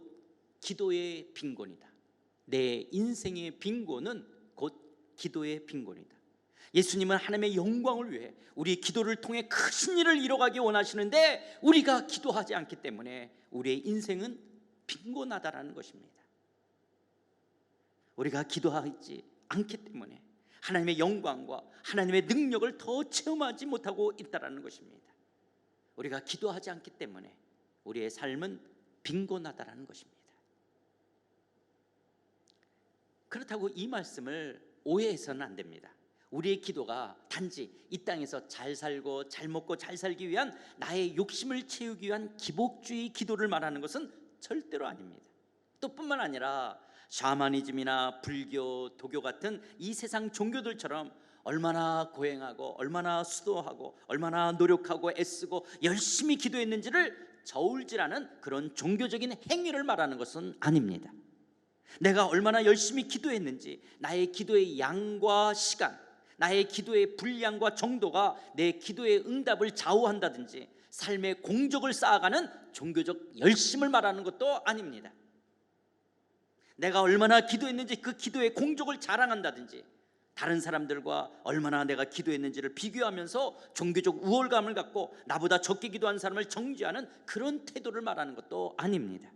기도의 빈곤이다. 내 인생의 빈곤은 곧 기도의 빈곤이다. 예수님은 하나님의 영광을 위해 우리 기도를 통해 큰 일을 이뤄가기 원하시는데 우리가 기도하지 않기 때문에 우리의 인생은 빈곤하다라는 것입니다. 우리가 기도하지 않기 때문에 하나님의 영광과 하나님의 능력을 더 체험하지 못하고 있다는 것입니다. 우리가 기도하지 않기 때문에 우리의 삶은 빈곤하다는 것입니다. 그렇다고 이 말씀을 오해해서는 안 됩니다. 우리의 기도가 단지 이 땅에서 잘 살고 잘 먹고 잘 살기 위한 나의 욕심을 채우기 위한 기복주의 기도를 말하는 것은 절대로 아닙니다. 또 뿐만 아니라 샤머니즘이나 불교, 도교 같은 이 세상 종교들처럼 얼마나 고행하고 얼마나 수도하고 얼마나 노력하고 애쓰고 열심히 기도했는지를 저울질하는 그런 종교적인 행위를 말하는 것은 아닙니다. 내가 얼마나 열심히 기도했는지 나의 기도의 양과 시간, 나의 기도의 분량과 정도가 내 기도의 응답을 좌우한다든지 삶의 공적을 쌓아가는 종교적 열심을 말하는 것도 아닙니다. 내가 얼마나 기도했는지 그 기도의 공적을 자랑한다든지 다른 사람들과 얼마나 내가 기도했는지를 비교하면서 종교적 우월감을 갖고 나보다 적게 기도한 사람을 정죄하는 그런 태도를 말하는 것도 아닙니다.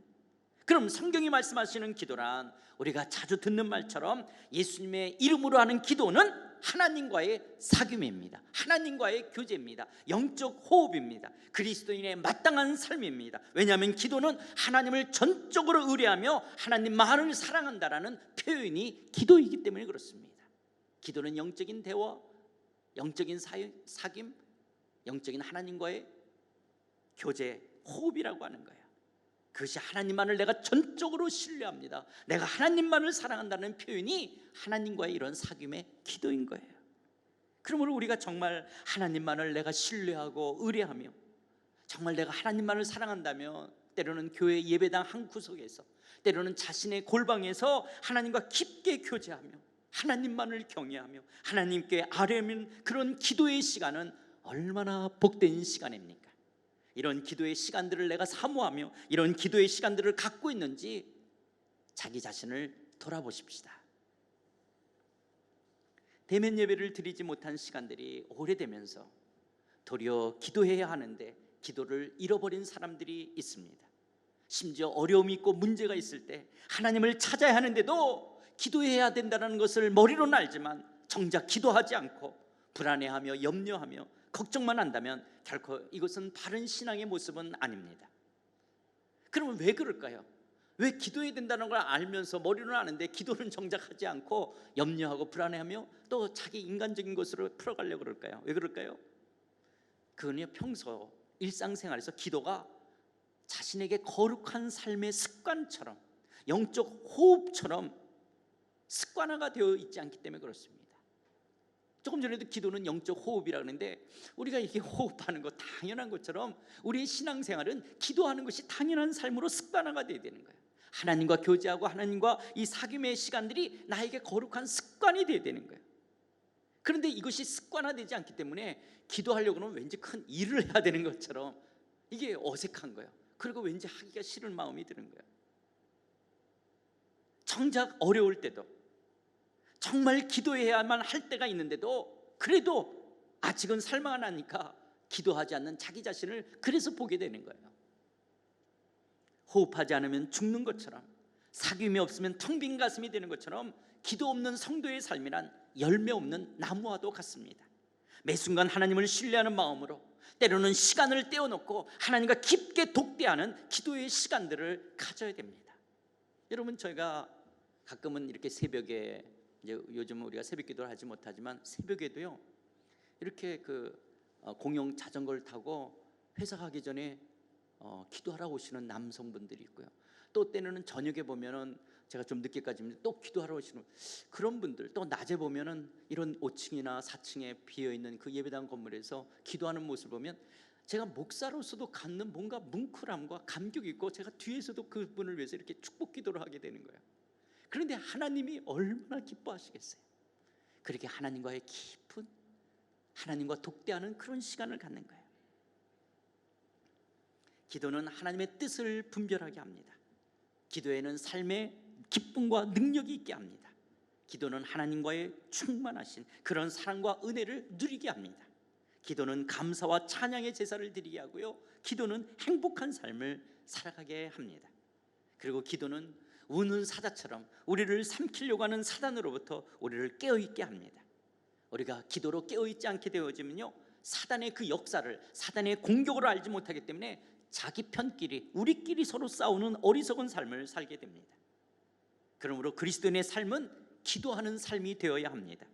그럼 성경이 말씀하시는 기도란 우리가 자주 듣는 말처럼 예수님의 이름으로 하는 기도는 하나님과의 사귐입니다. 하나님과의 교제입니다. 영적 호흡입니다. 그리스도인의 마땅한 삶입니다. 왜냐하면 기도는 하나님을 전적으로 의뢰하며 하나님만을 사랑한다라는 표현이 기도이기 때문에 그렇습니다. 기도는 영적인 대화, 영적인 사귐, 영적인 하나님과의 교제, 호흡이라고 하는 거예요. 그것이 하나님만을 내가 전적으로 신뢰합니다. 내가 하나님만을 사랑한다는 표현이 하나님과의 이런 사귐의 기도인 거예요. 그러므로 우리가 정말 하나님만을 내가 신뢰하고 의뢰하며 정말 내가 하나님만을 사랑한다면 때로는 교회 예배당 한 구석에서 때로는 자신의 골방에서 하나님과 깊게 교제하며 하나님만을 경외하며 하나님께 아뢰는 그런 기도의 시간은 얼마나 복된 시간입니까? 이런 기도의 시간들을 내가 사모하며 이런 기도의 시간들을 갖고 있는지 자기 자신을 돌아보십시다. 대면 예배를 드리지 못한 시간들이 오래되면서 도리어 기도해야 하는데 기도를 잃어버린 사람들이 있습니다. 심지어 어려움이 있고 문제가 있을 때 하나님을 찾아야 하는데도 기도해야 된다는 것을 머리로는 알지만 정작 기도하지 않고 불안해하며 염려하며 걱정만 한다면 결코 이것은 바른 신앙의 모습은 아닙니다. 그러면 왜 그럴까요? 왜 기도해야 된다는 걸 알면서 머리로는 아는데 기도는 정작 하지 않고 염려하고 불안해하며 또 자기 인간적인 것으로 풀어가려고 그럴까요? 왜 그럴까요? 그건요, 평소 일상생활에서 기도가 자신에게 거룩한 삶의 습관처럼, 영적 호흡처럼 습관화가 되어 있지 않기 때문에 그렇습니다. 조금 전에도 기도는 영적 호흡이라고 하는데 우리가 이게 호흡하는 거 당연한 것처럼 우리의 신앙생활은 기도하는 것이 당연한 삶으로 습관화가 되어야 되는 거예요. 하나님과 교제하고 하나님과 이 사귐의 시간들이 나에게 거룩한 습관이 되어야 되는 거예요. 그런데 이것이 습관화되지 않기 때문에 기도하려고 하면 왠지 큰 일을 해야 되는 것처럼 이게 어색한 거예요. 그리고 왠지 하기가 싫은 마음이 드는 거예요. 정작 어려울 때도 정말 기도해야만 할 때가 있는데도 그래도 아직은 살만하니까 기도하지 않는 자기 자신을 그래서 보게 되는 거예요. 호흡하지 않으면 죽는 것처럼, 사귐이 없으면 텅 빈 가슴이 되는 것처럼 기도 없는 성도의 삶이란 열매 없는 나무와도 같습니다. 매 순간 하나님을 신뢰하는 마음으로 때로는 시간을 떼어놓고 하나님과 깊게 독대하는 기도의 시간들을 가져야 됩니다. 여러분, 저희가 가끔은 이렇게 새벽에, 이제 요즘은 우리가 새벽 기도를 하지 못하지만 새벽에도요 이렇게 공용 자전거를 타고 회사 가기 전에 기도하러 오시는 남성분들이 있고요. 또 때는 저녁에 보면은 제가 좀 늦게까지 또 기도하러 오시는 그런 분들, 또 낮에 보면은 이런 5층이나 4층에 비어있는 그 예배당 건물에서 기도하는 모습을 보면 제가 목사로서도 갖는 뭔가 뭉클함과 감격이 있고 제가 뒤에서도 그분을 위해서 이렇게 축복 기도를 하게 되는 거예요. 그런데 하나님이 얼마나 기뻐하시겠어요? 그렇게 하나님과의 깊은, 하나님과 독대하는 그런 시간을 갖는 거예요. 기도는 하나님의 뜻을 분별하게 합니다. 기도에는 삶의 기쁨과 능력이 있게 합니다. 기도는 하나님과의 충만하신 그런 사랑과 은혜를 누리게 합니다. 기도는 감사와 찬양의 제사를 드리게 하고요, 기도는 행복한 삶을 살아가게 합니다. 그리고 기도는 우는 사자처럼 우리를 삼키려고 하는 사단으로부터 우리를 깨어있게 합니다. 우리가 기도로 깨어있지 않게 되어지면요, 사단의 그 역사를, 사단의 공격을 알지 못하기 때문에 자기 편끼리, 우리끼리 서로 싸우는 어리석은 삶을 살게 됩니다. 그러므로 그리스도인의 삶은 기도하는 삶이 되어야 합니다.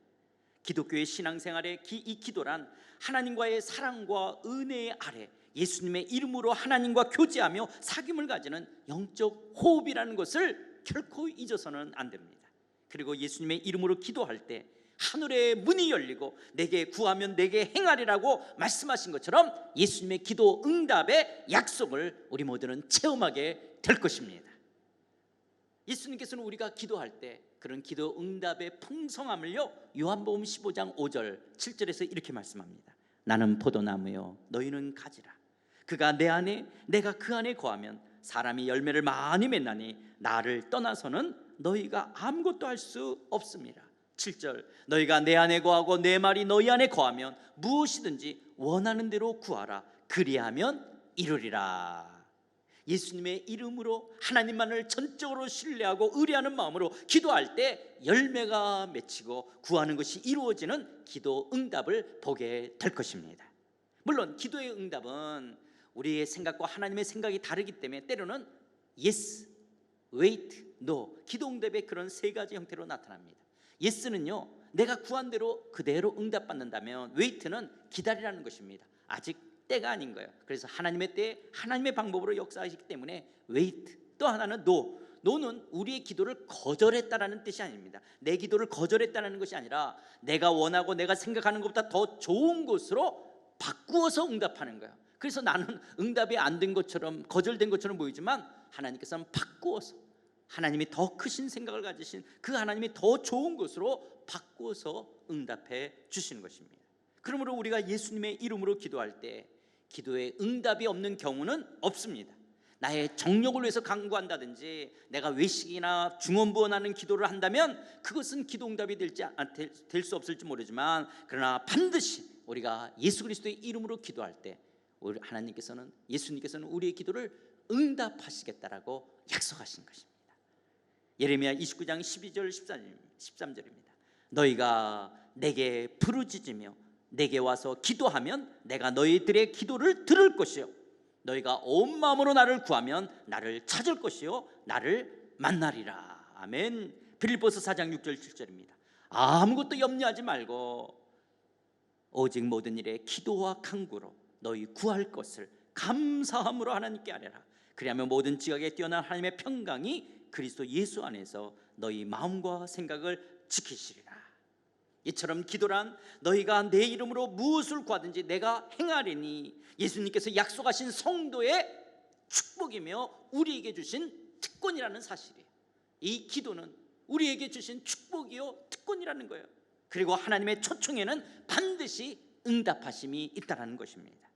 기독교의 신앙생활의 이 기도란 하나님과의 사랑과 은혜 아래 예수님의 이름으로 하나님과 교제하며 사귐을 가지는 영적 호흡이라는 것을 결코 잊어서는 안 됩니다. 그리고 예수님의 이름으로 기도할 때 하늘의 문이 열리고 내게 구하면 내게 행하리라고 말씀하신 것처럼 예수님의 기도 응답의 약속을 우리 모두는 체험하게 될 것입니다. 예수님께서는 우리가 기도할 때 그런 기도 응답의 풍성함을요, 요한복음 15장 5절 7절에서 이렇게 말씀합니다. 나는 포도나무요 너희는 가지라. 그가 내 안에 내가 그 안에 거하면 사람이 열매를 많이 맺나니 나를 떠나서는 너희가 아무것도 할 수 없습니다. 7절 너희가 내 안에 거하고 내 말이 너희 안에 거하면 무엇이든지 원하는 대로 구하라. 그리하면 이루리라. 예수님의 이름으로 하나님만을 전적으로 신뢰하고 의뢰하는 마음으로 기도할 때 열매가 맺히고 구하는 것이 이루어지는 기도 응답을 보게 될 것입니다. 물론 기도의 응답은 우리의 생각과 하나님의 생각이 다르기 때문에 때로는 yes, wait, no, 기도 응답의 그런 세 가지 형태로 나타납니다. yes는요, 내가 구한 대로 그대로 응답받는다면 wait는 기다리라는 것입니다. 아직 때가 아닌 거예요. 그래서 하나님의 때에 하나님의 방법으로 역사하시기 때문에 wait. 또 하나는 no. no는 우리의 기도를 거절했다라는 뜻이 아닙니다. 내 기도를 거절했다는 것이 아니라 내가 원하고 내가 생각하는 것보다 더 좋은 것으로 바꾸어서 응답하는 거예요. 그래서 나는 응답이 안 된 것처럼, 거절된 것처럼 보이지만 하나님께서는 바꾸어서, 하나님이 더 크신 생각을 가지신 그 하나님이 더 좋은 것으로 바꾸어서 응답해 주시는 것입니다. 그러므로 우리가 예수님의 이름으로 기도할 때 기도에 응답이 없는 경우는 없습니다. 나의 정력을 위해서 간구한다든지 내가 외식이나 중언부언하는 기도를 한다면 그것은 기도 응답이 될 수 없을지 모르지만, 그러나 반드시 우리가 예수 그리스도의 이름으로 기도할 때 우리 하나님께서는, 예수님께서는 우리의 기도를 응답하시겠다라고 약속하신 것입니다. 예레미야 29장 12절 13절입니다. 너희가 내게 부르짖으며 내게 와서 기도하면 내가 너희들의 기도를 들을 것이요 너희가 온 마음으로 나를 구하면 나를 찾을 것이요 나를 만나리라. 아멘. 빌립보서 4장 6절 7절입니다. 아무것도 염려하지 말고 오직 모든 일에 기도와 간구로 너희 구할 것을 감사함으로 하나님께 아뢰라. 그리하면 모든 지각에 뛰어난 하나님의 평강이 그리스도 예수 안에서 너희 마음과 생각을 지키시리라. 이처럼 기도란 너희가 내 이름으로 무엇을 구하든지 내가 행하리니 예수님께서 약속하신 성도의 축복이며 우리에게 주신 특권이라는 사실이에요. 이 기도는 우리에게 주신 축복이요 특권이라는 거예요. 그리고 하나님의 초청에는 반드시 응답하심이 있다는 것입니다.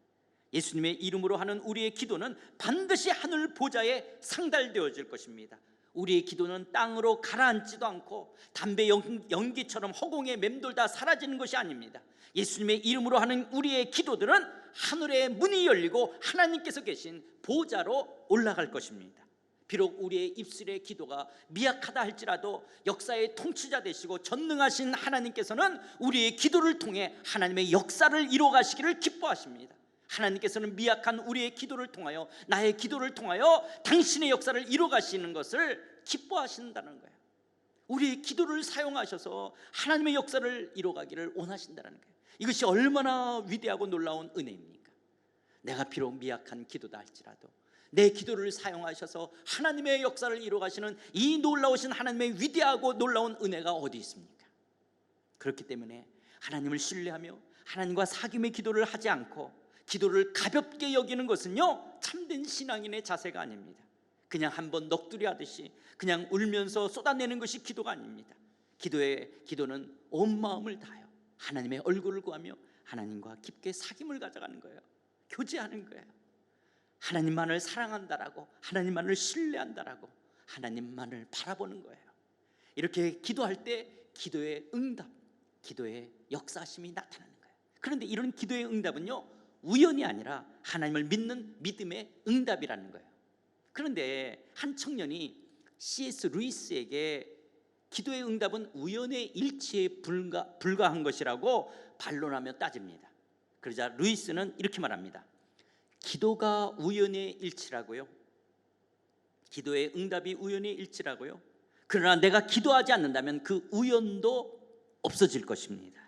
예수님의 이름으로 하는 우리의 기도는 반드시 하늘 보좌에 상달되어질 것입니다. 우리의 기도는 땅으로 가라앉지도 않고 담배 연기처럼 허공에 맴돌다 사라지는 것이 아닙니다. 예수님의 이름으로 하는 우리의 기도들은 하늘의 문이 열리고 하나님께서 계신 보좌로 올라갈 것입니다. 비록 우리의 입술의 기도가 미약하다 할지라도 역사의 통치자 되시고 전능하신 하나님께서는 우리의 기도를 통해 하나님의 역사를 이루어가시기를 기뻐하십니다. 하나님께서는 미약한 우리의 기도를 통하여, 나의 기도를 통하여 당신의 역사를 이루어가시는 것을 기뻐하신다는 거예요. 우리의 기도를 사용하셔서 하나님의 역사를 이루어가기를 원하신다는 거예요. 이것이 얼마나 위대하고 놀라운 은혜입니까? 내가 비록 미약한 기도다 할지라도 내 기도를 사용하셔서 하나님의 역사를 이루어가시는 이 놀라우신 하나님의 위대하고 놀라운 은혜가 어디 있습니까? 그렇기 때문에 하나님을 신뢰하며 하나님과 사귐의 기도를 하지 않고 기도를 가볍게 여기는 것은요 참된 신앙인의 자세가 아닙니다. 그냥 한번 넋두리 하듯이 그냥 울면서 쏟아내는 것이 기도가 아닙니다. 기도는 온 마음을 다하여 하나님의 얼굴을 구하며 하나님과 깊게 사귐을 가져가는 거예요. 교제하는 거예요. 하나님만을 사랑한다라고, 하나님만을 신뢰한다라고, 하나님만을 바라보는 거예요. 이렇게 기도할 때 기도의 응답, 기도의 역사심이 나타나는 거예요. 그런데 이런 기도의 응답은요 우연이 아니라 하나님을 믿는 믿음의 응답이라는 거예요. 그런데 한 청년이 C.S. 루이스에게 기도의 응답은 우연의 일치에 불과한 것이라고 반론하며 따집니다. 그러자 루이스는 이렇게 말합니다. 기도가 우연의 일치라고요? 기도의 응답이 우연의 일치라고요? 그러나 내가 기도하지 않는다면 그 우연도 없어질 것입니다.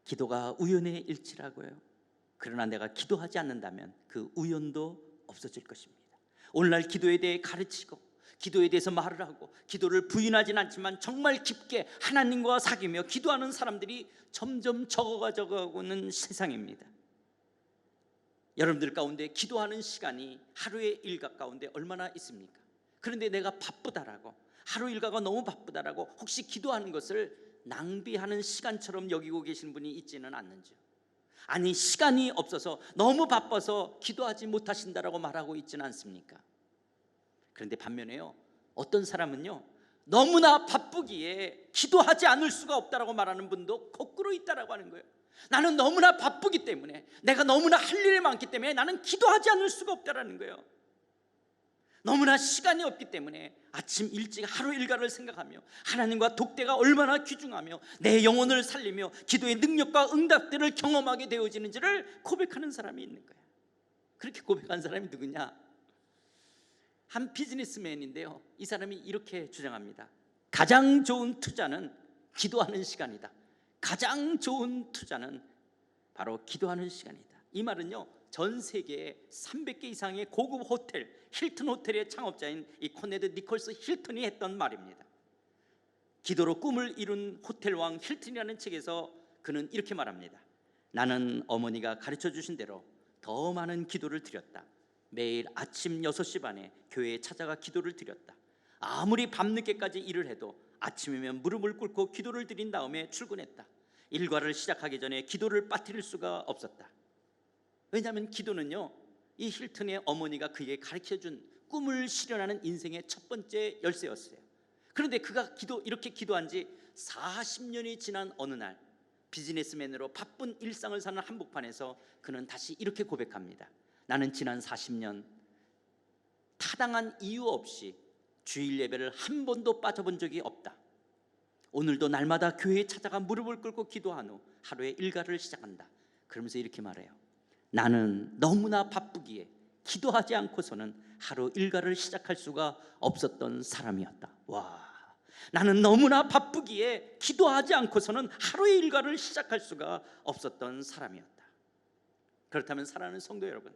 기도가 우연의 일치라고요? 그러나 내가 기도하지 않는다면 그 우연도 없어질 것입니다. 오늘날 기도에 대해 가르치고 기도에 대해서 말을 하고 기도를 부인하진 않지만 정말 깊게 하나님과 사귀며 기도하는 사람들이 점점 적어가는 세상입니다. 여러분들 가운데 기도하는 시간이 하루의 일과 가운데 얼마나 있습니까? 그런데 내가 바쁘다라고, 하루 일과가 너무 바쁘다라고 혹시 기도하는 것을 낭비하는 시간처럼 여기고 계신 분이 있지는 않는지요? 아니 시간이 없어서 너무 바빠서 기도하지 못하신다라고 말하고 있지는 않습니까? 그런데 반면에요 어떤 사람은요 너무나 바쁘기에 기도하지 않을 수가 없다라고 말하는 분도 거꾸로 있다라고 하는 거예요. 나는 너무나 바쁘기 때문에, 내가 너무나 할 일이 많기 때문에 나는 기도하지 않을 수가 없다라는 거예요. 너무나 시간이 없기 때문에 아침 일찍 하루 일과를 생각하며 하나님과 독대가 얼마나 귀중하며 내 영혼을 살리며 기도의 능력과 응답들을 경험하게 되어지는지를 고백하는 사람이 있는 거예요. 그렇게 고백한 사람이 누구냐? 한 비즈니스맨인데요 이 사람이 이렇게 주장합니다. 가장 좋은 투자는 기도하는 시간이다. 가장 좋은 투자는 바로 기도하는 시간이다. 이 말은요 전 세계에 300개 이상의 고급 호텔, 힐튼 호텔의 창업자인 이 코네드 니콜스 힐튼이 했던 말입니다. 기도로 꿈을 이룬 호텔왕 힐튼이라는 책에서 그는 이렇게 말합니다. 나는 어머니가 가르쳐 주신 대로 더 많은 기도를 드렸다. 매일 아침 6시 반에 교회에 찾아가 기도를 드렸다. 아무리 밤늦게까지 일을 해도 아침이면 무릎을 꿇고 기도를 드린 다음에 출근했다. 일과를 시작하기 전에 기도를 빠뜨릴 수가 없었다. 왜냐하면 기도는요, 이 힐튼의 어머니가 그에게 가르쳐준 꿈을 실현하는 인생의 첫 번째 열쇠였어요. 그런데 그가 이렇게 기도한 지 40년이 지난 어느 날, 비즈니스맨으로 바쁜 일상을 사는 한복판에서 그는 다시 이렇게 고백합니다. 나는 지난 40년 타당한 이유 없이 주일 예배를 한 번도 빠져본 적이 없다. 오늘도 날마다 교회에 찾아가 무릎을 꿇고 기도한 후 하루의 일과를 시작한다. 그러면서 이렇게 말해요. 나는 너무나 바쁘기에 기도하지 않고서는 하루 일과를 시작할 수가 없었던 사람이었다. 와, 나는 너무나 바쁘기에 기도하지 않고서는 하루의 일과를 시작할 수가 없었던 사람이었다. 그렇다면 사랑하는 성도 여러분,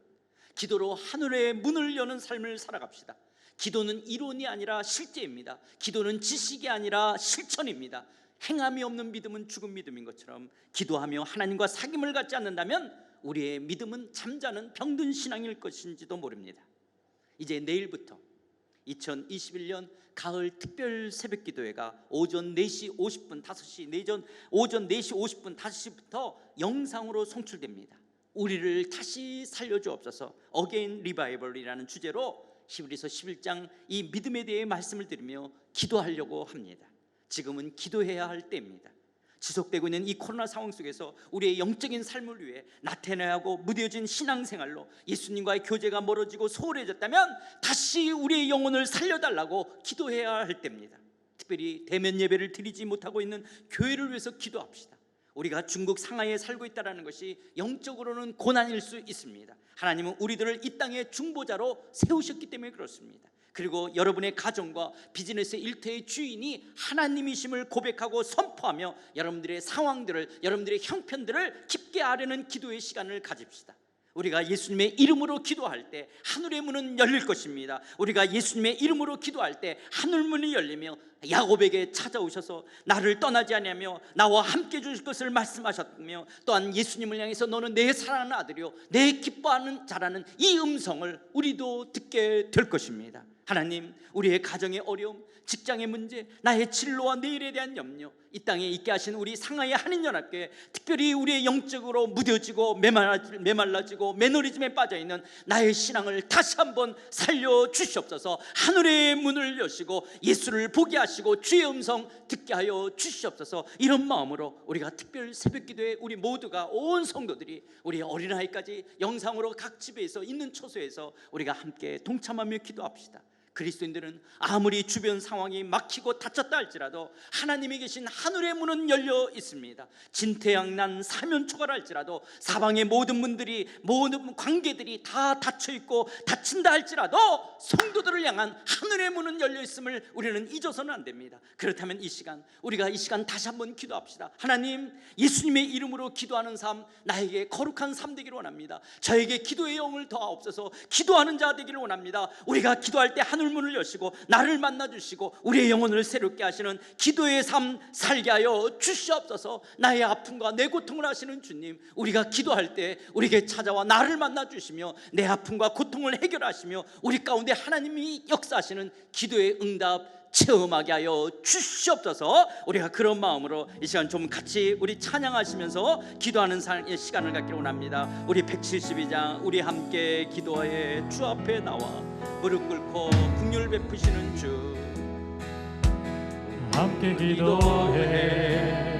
기도로 하늘의 문을 여는 삶을 살아갑시다. 기도는 이론이 아니라 실제입니다. 기도는 지식이 아니라 실천입니다. 행함이 없는 믿음은 죽은 믿음인 것처럼 기도하며 하나님과 사귐을 갖지 않는다면 우리의 믿음은 잠자는 병든 신앙일 것인지도 모릅니다. 이제 내일부터 2021년 가을 특별 새벽 기도회가 오전 4시 50분 5시 오전 4시 50분 5시부터 영상으로 송출됩니다. 우리를 다시 살려주옵소서, 어게인 리바이벌이라는 주제로 히브리서 11장 이 믿음에 대해 말씀을 드리며 기도하려고 합니다. 지금은 기도해야 할 때입니다. 지속되고 있는 이 코로나 상황 속에서 우리의 영적인 삶을 위해 나태해야 하고 무뎌진 신앙생활로 예수님과의 교제가 멀어지고 소홀해졌다면 다시 우리의 영혼을 살려달라고 기도해야 할 때입니다. 특별히 대면 예배를 드리지 못하고 있는 교회를 위해서 기도합시다. 우리가 중국 상하이에 살고 있다는 것이 영적으로는 고난일 수 있습니다. 하나님은 우리들을 이 땅의 중보자로 세우셨기 때문에 그렇습니다. 그리고 여러분의 가정과 비즈니스 일터의 주인이 하나님이심을 고백하고 선포하며 여러분들의 상황들을, 여러분들의 형편들을 깊게 아뢰는 기도의 시간을 가집시다. 우리가 예수님의 이름으로 기도할 때 하늘의 문은 열릴 것입니다. 우리가 예수님의 이름으로 기도할 때 하늘문이 열리며 야곱에게 찾아오셔서 나를 떠나지 아니하며 나와 함께 주실 것을 말씀하셨며, 또한 예수님을 향해서 너는 내 사랑하는 아들이요 내 기뻐하는 자라는 이 음성을 우리도 듣게 될 것입니다. 하나님, 우리의 가정의 어려움, 직장의 문제, 나의 진로와 내일에 대한 염려, 이 땅에 있게 하신 우리 상하이 한인연합교회, 특별히 우리의 영적으로 무뎌지고 메말라지고 매너리즘에 빠져있는 나의 신앙을 다시 한번 살려주시옵소서. 하늘의 문을 여시고 예수를 보게 하시고 주의 음성 듣게 하여 주시옵소서. 이런 마음으로 우리가 특별 새벽기도에 우리 모두가, 온 성도들이, 우리 어린아이까지 영상으로 각 집에서 있는 초소에서 우리가 함께 동참하며 기도합시다. 그리스도인들은 아무리 주변 상황이 막히고 닫혔다 할지라도 하나님이 계신 하늘의 문은 열려 있습니다. 진퇴양난 사면초가라 할지라도 사방의 모든 문들이, 모든 관계들이 다 닫혀 있고 닫힌다 할지라도 성도들을 향한 하늘의 문은 열려 있음을 우리는 잊어서는 안 됩니다. 그렇다면 이 시간, 우리가 이 시간 다시 한번 기도합시다. 하나님, 예수님의 이름으로 기도하는 삶, 나에게 거룩한 삶 되기를 원합니다. 저에게 기도의 영을 더하옵소서. 기도하는 자 되기를 원합니다. 우리가 기도할 때 하늘문을 여시고 나를 만나주시고 우리의 영혼을 새롭게 하시는 기도의 삶 살게 하여 주시옵소서. 나의 아픔과 내 고통을 아시는 주님, 우리가 기도할 때 우리에게 찾아와 나를 만나주시며 내 아픔과 고통을 해결하시며 우리 가운데 하나님이 역사하시는 기도의 응답 체험하게 하여 주시옵소서. 우리가 그런 마음으로 이 시간 좀 같이 우리 찬양하시면서 기도하는 시간을 갖기를 원합니다. 우리 172장 우리 함께 기도하여 주 앞에 나와 무릎 꿇고 긍휼 베푸시는 주, 함께 기도해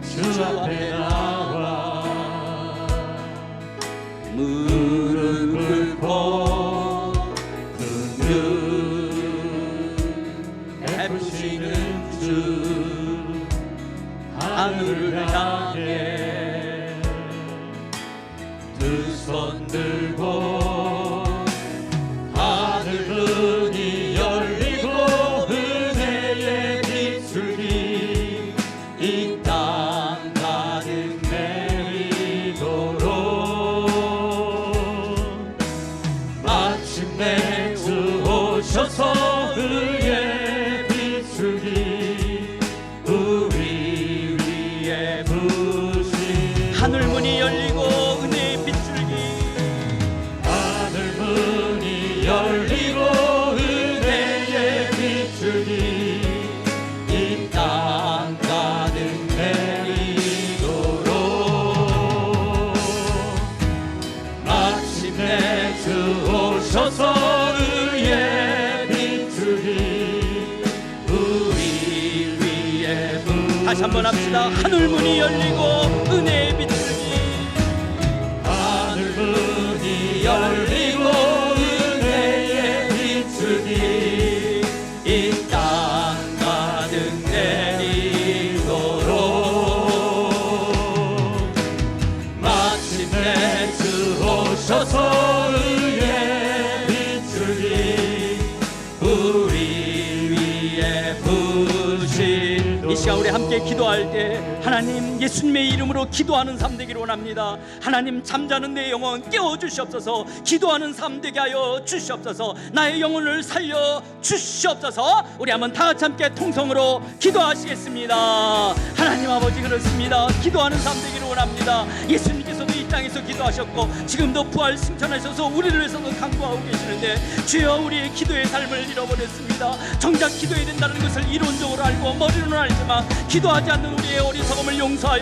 주 앞에 나와 무릎 꿇고 긍휼 베푸시는 주, 하늘을 향해 두 손 들고 하늘문이 열리고 은혜의 빛줄이 이 땅 가득 내리도록 마침내 주 오셔서 의의 빛줄이 우리 위에 부신 하늘문이 열리고 은혜의 빛줄기, 하늘문이 열리고 은혜의 빛줄이 이 땅 가득 내리 다시 한번 합시다. 하늘 문이 열리고 은혜의 비추니 하늘 문이 열리고 은혜의 비추니 이 땅 가득 내리도록 마침내 주 오셔서 의의 비추니 우리 위에 부신 이 시간 우리 함께 기도할 때 하나님 예수님의 이름으로 기도하는 삶 되기를 원합니다. 하나님 잠자는 내 영혼 깨워주시옵소서. 기도하는 삶 되게 하여 주시옵소서. 나의 영혼을 살려 주시옵소서. 우리 한번 다 같이 함께 통성으로 기도하시겠습니다. 하나님 아버지 그렇습니다. 기도하는 삶 되기를 원합니다. 예수님께서도 이 땅에서 기도하셨고 지금도 부활 승천하셔서 우리를 위해서도 강구하고 계시는데 주여 우리의 기도의 삶을 잃어버렸습니다. 정작 기도해야 된다는 것을 이론적으로 알고 머리로는 알지만 기도하지 않는 우리의 어리석음을 용서하여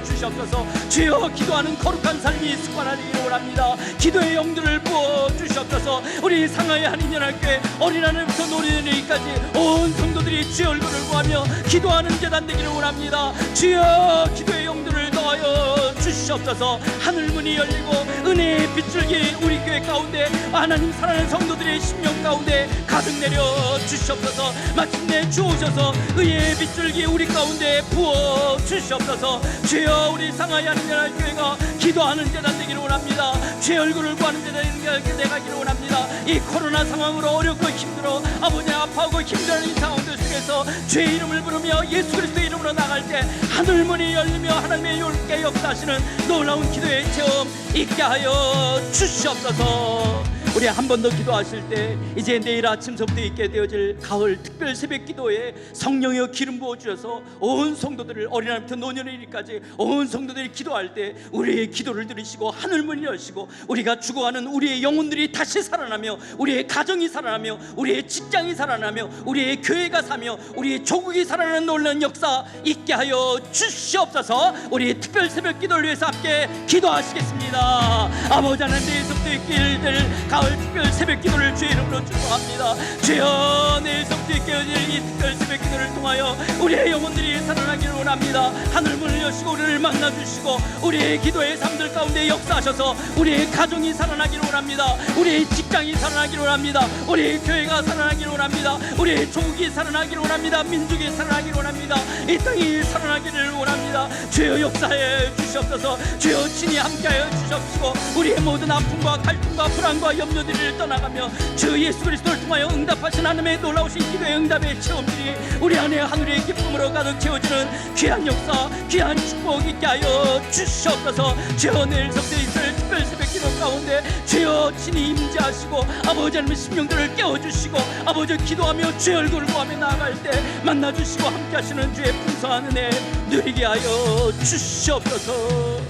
주시옵소서. 주여 기도하는 거룩한 삶이 습관화되기를 원합니다. 기도의 영들을 부어 주시옵소서. 우리 상하이 한인연합교회 어린아이부터 노인에게까지 온 성도들이 주의 얼굴을 구하며 기도하는 재단 되기를 원합니다. 주여 기도의 영들을 더하여 주시옵소서. 하늘문이 열리고 은혜의 빗줄기 우리 교회 가운데 하나님 사랑하는 성도들의 심령 가운데 가득 내려 주시옵소서. 마침내 주 오셔서 의의 빗줄기 우리 가운데 부어 주시옵소서. 주여 우리 상하이 한인연합교회가 기도하는 재단 되기를 원합니다. 주의 얼굴을 구하는 재단이 되기를 원합니다. 이 코로나 상황으로 어렵고 힘들어 아버지 아파하고 힘들어하는 이 상황들 속에서 주의 이름을 부르며 예수 그리스도의 이름으로 나갈 때 하늘문이 열리며 하나님의 율께 역사하시는 놀라운 기도의 체험 있게 하여 주시옵소서. 우리 한 번 더 기도하실 때 이제 내일 아침서부터 있게 되어질 가을 특별 새벽 기도에 성령의 기름 부어 주셔서 온 성도들을 어린아이부터 노년의 일까지 온 성도들이 기도할 때 우리의 기도를 들으시고 하늘문이 열시고 우리가 죽어가는 우리의 영혼들이 다시 살아나며 우리의 가정이 살아나며 우리의 직장이 살아나며 우리의 교회가 사며 우리의 조국이 살아나는 놀라운 역사 있게 하여 주시옵소서. 우리 특별 새벽 기도를 위해서 함께 기도하시겠습니다. 아버지 하나님 내일서부터 있게 될 가을 특별 새벽 기도를 주의 이름으로 축복합니다. 주여 내일서부터 있게 될 이 특별 새벽 기도를 통하여 우리의 영혼들이 살아나기를 원합니다. 하늘문을 여시고 우리를 만나주시고 우리의 기도의 삶들 가운데 역사하셔서 우리의 가정이 살아나기를 원합니다. 우리의 직장이 살아나기를 원합니다. 우리의 교회가 살아나기를 원합니다. 우리의 조국이 살아나기를 원합니다. 민족이 살아나기를 원합니다. 이 땅이 살아나기를 원합니다. 주여 역사해 주시옵소서. 주여 친히 함께하여 주시옵시고 우리의 모든 아픔과 갈등과 불안과 염려들을 떠나가며 주 예수 그리스도를 통하여 응답하신 하나님의 놀라우신 기도의 응답의 체험들이 우리 안에 하늘의 기쁨으로 가득 채워지는 귀한 역사 귀한 축복 있게 하여 주시옵소서. 주여 내일서부터 있을 특별 새벽 기도 가운데 주여 친히 임재하시고 아버지 하나님의 심령들을 깨워주시고 아버지 기도하며 주의 얼굴을 보며 나아갈 때 만나주시고 함께하시는 주의 풍성한 은혜 누리게 하여 주시옵소서.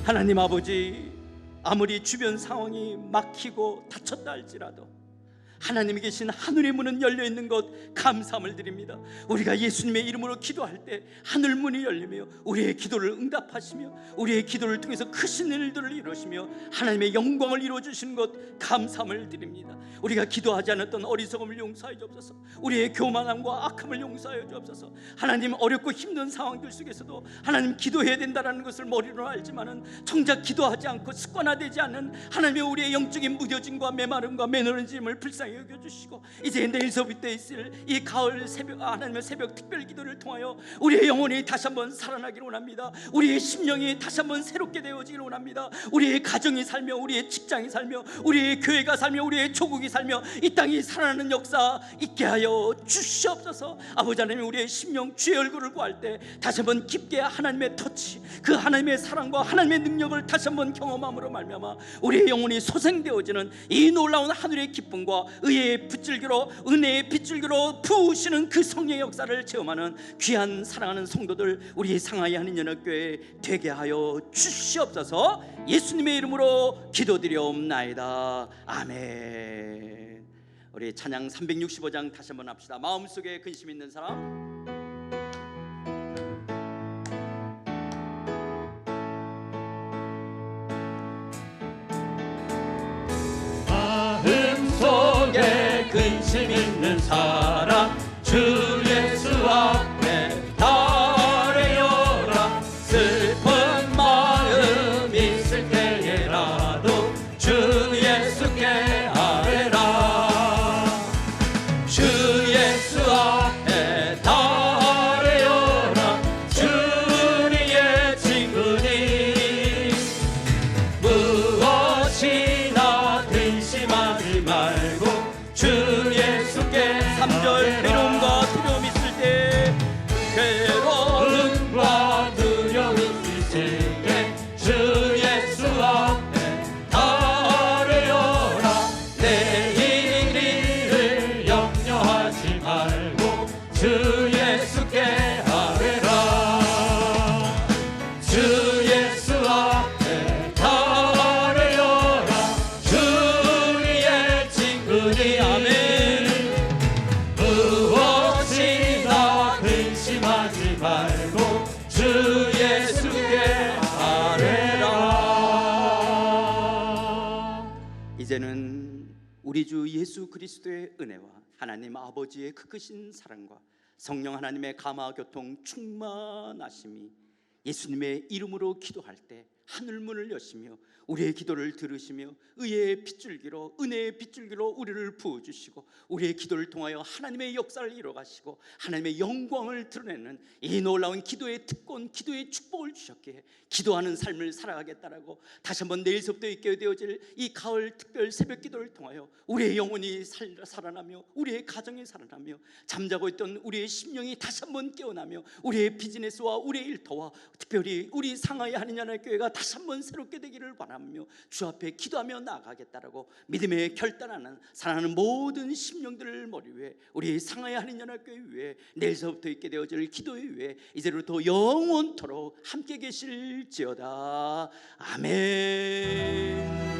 하나님 아버지 아무리 주변 상황이 막히고 닫혔다 할지라도 하나님이 계신 하늘의 문은 열려있는 것 감사함을 드립니다. 우리가 예수님의 이름으로 기도할 때 하늘 문이 열리며 우리의 기도를 응답하시며 우리의 기도를 통해서 크신 일들을 이루시며 하나님의 영광을 이루어주시는 것 감사함을 드립니다. 우리가 기도하지 않았던 어리석음을 용서하여 주옵소서. 우리의 교만함과 악함을 용서하여 주옵소서. 하나님 어렵고 힘든 상황들 속에서도 하나님 기도해야 된다는 것을 머리로 알지만은 정작 기도하지 않고 습관화되지 않는 하나님의 우리의 영적인 무뎌짐과 메마름과 매너리즘을 불쌍히 여겨주시고 이제 내일서부터 있을 이 가을 새벽 하나님의 새벽 특별 기도를 통하여 우리의 영혼이 다시 한번 살아나기를 원합니다. 우리의 심령이 다시 한번 새롭게 되어지기를 원합니다. 우리의 가정이 살며 우리의 직장이 살며 우리의 교회가 살며 우리의 조국이 살며 이 땅이 살아나는 역사 있게 하여 주시옵소서. 아버지 하나님 우리의 심령 주의 얼굴을 구할 때 다시 한번 깊게 하나님의 터치 그 하나님의 사랑과 하나님의 능력을 다시 한번 경험함으로 말미암아 우리의 영혼이 소생되어지는 이 놀라운 하늘의 기쁨과 의의 빗줄기로 은혜의 빗줄기로 부으시는 그 성령의 역사를 체험하는 귀한 사랑하는 성도들 우리 상하이 한인연합교회 되게 하여 주시옵소서. 예수님의 이름으로 기도드리옵나이다. 아멘. 우리 찬양 365장 다시 한번 합시다. 마음속에 근심 있는 사람 마음속에 근심 있는 사람 주 예수 앞에 다 3절 괴로움과 두려움 있을 때 괴로움과 두려움 있을 때 주 예수 앞에 아뢰어라. 내일을 염려하지 말고 주 예수께 아뢰라. 주 예수 앞에 아뢰어라. 주의 친구니 아멘. 무엇이나 근심하지 말고 주 예수께 아뢰라. 이제는 우리 주 예수 그리스도의 은혜와 하나님 아버지의 그 크신 사랑과 성령 하나님의 감화 교통 충만하심이 예수님의 이름으로 기도할 때 하늘문을 여시며 우리의 기도를 들으시며 의의 빗줄기로 은혜의 빗줄기로 우리를 부어주시고 우리의 기도를 통하여 하나님의 역사를 이뤄가시고 하나님의 영광을 드러내는 이 놀라운 기도의 특권, 기도의 축복을 주셨기에 기도하는 삶을 살아가겠다라고 다시 한번 내일서부터 있게 되어질 이 가을 특별 새벽 기도를 통하여 우리의 영혼이 살아나며 우리의 가정이 살아나며 잠자고 있던 우리의 심령이 다시 한번 깨어나며 우리의 비즈니스와 우리의 일터와 특별히 우리 상하이 한인연합 교회가 다시 한번 새롭게 되기를 바라며 주 앞에 기도하며 나아가겠다라고 믿음에 결단하는 사랑하는 모든 심령들을 머리 위에 우리 상하이 한인연합 교회 위에 내일서부터 있게 되어질 기도의 위에 이제로부터 영원토록 함께 계실지어다. 아멘.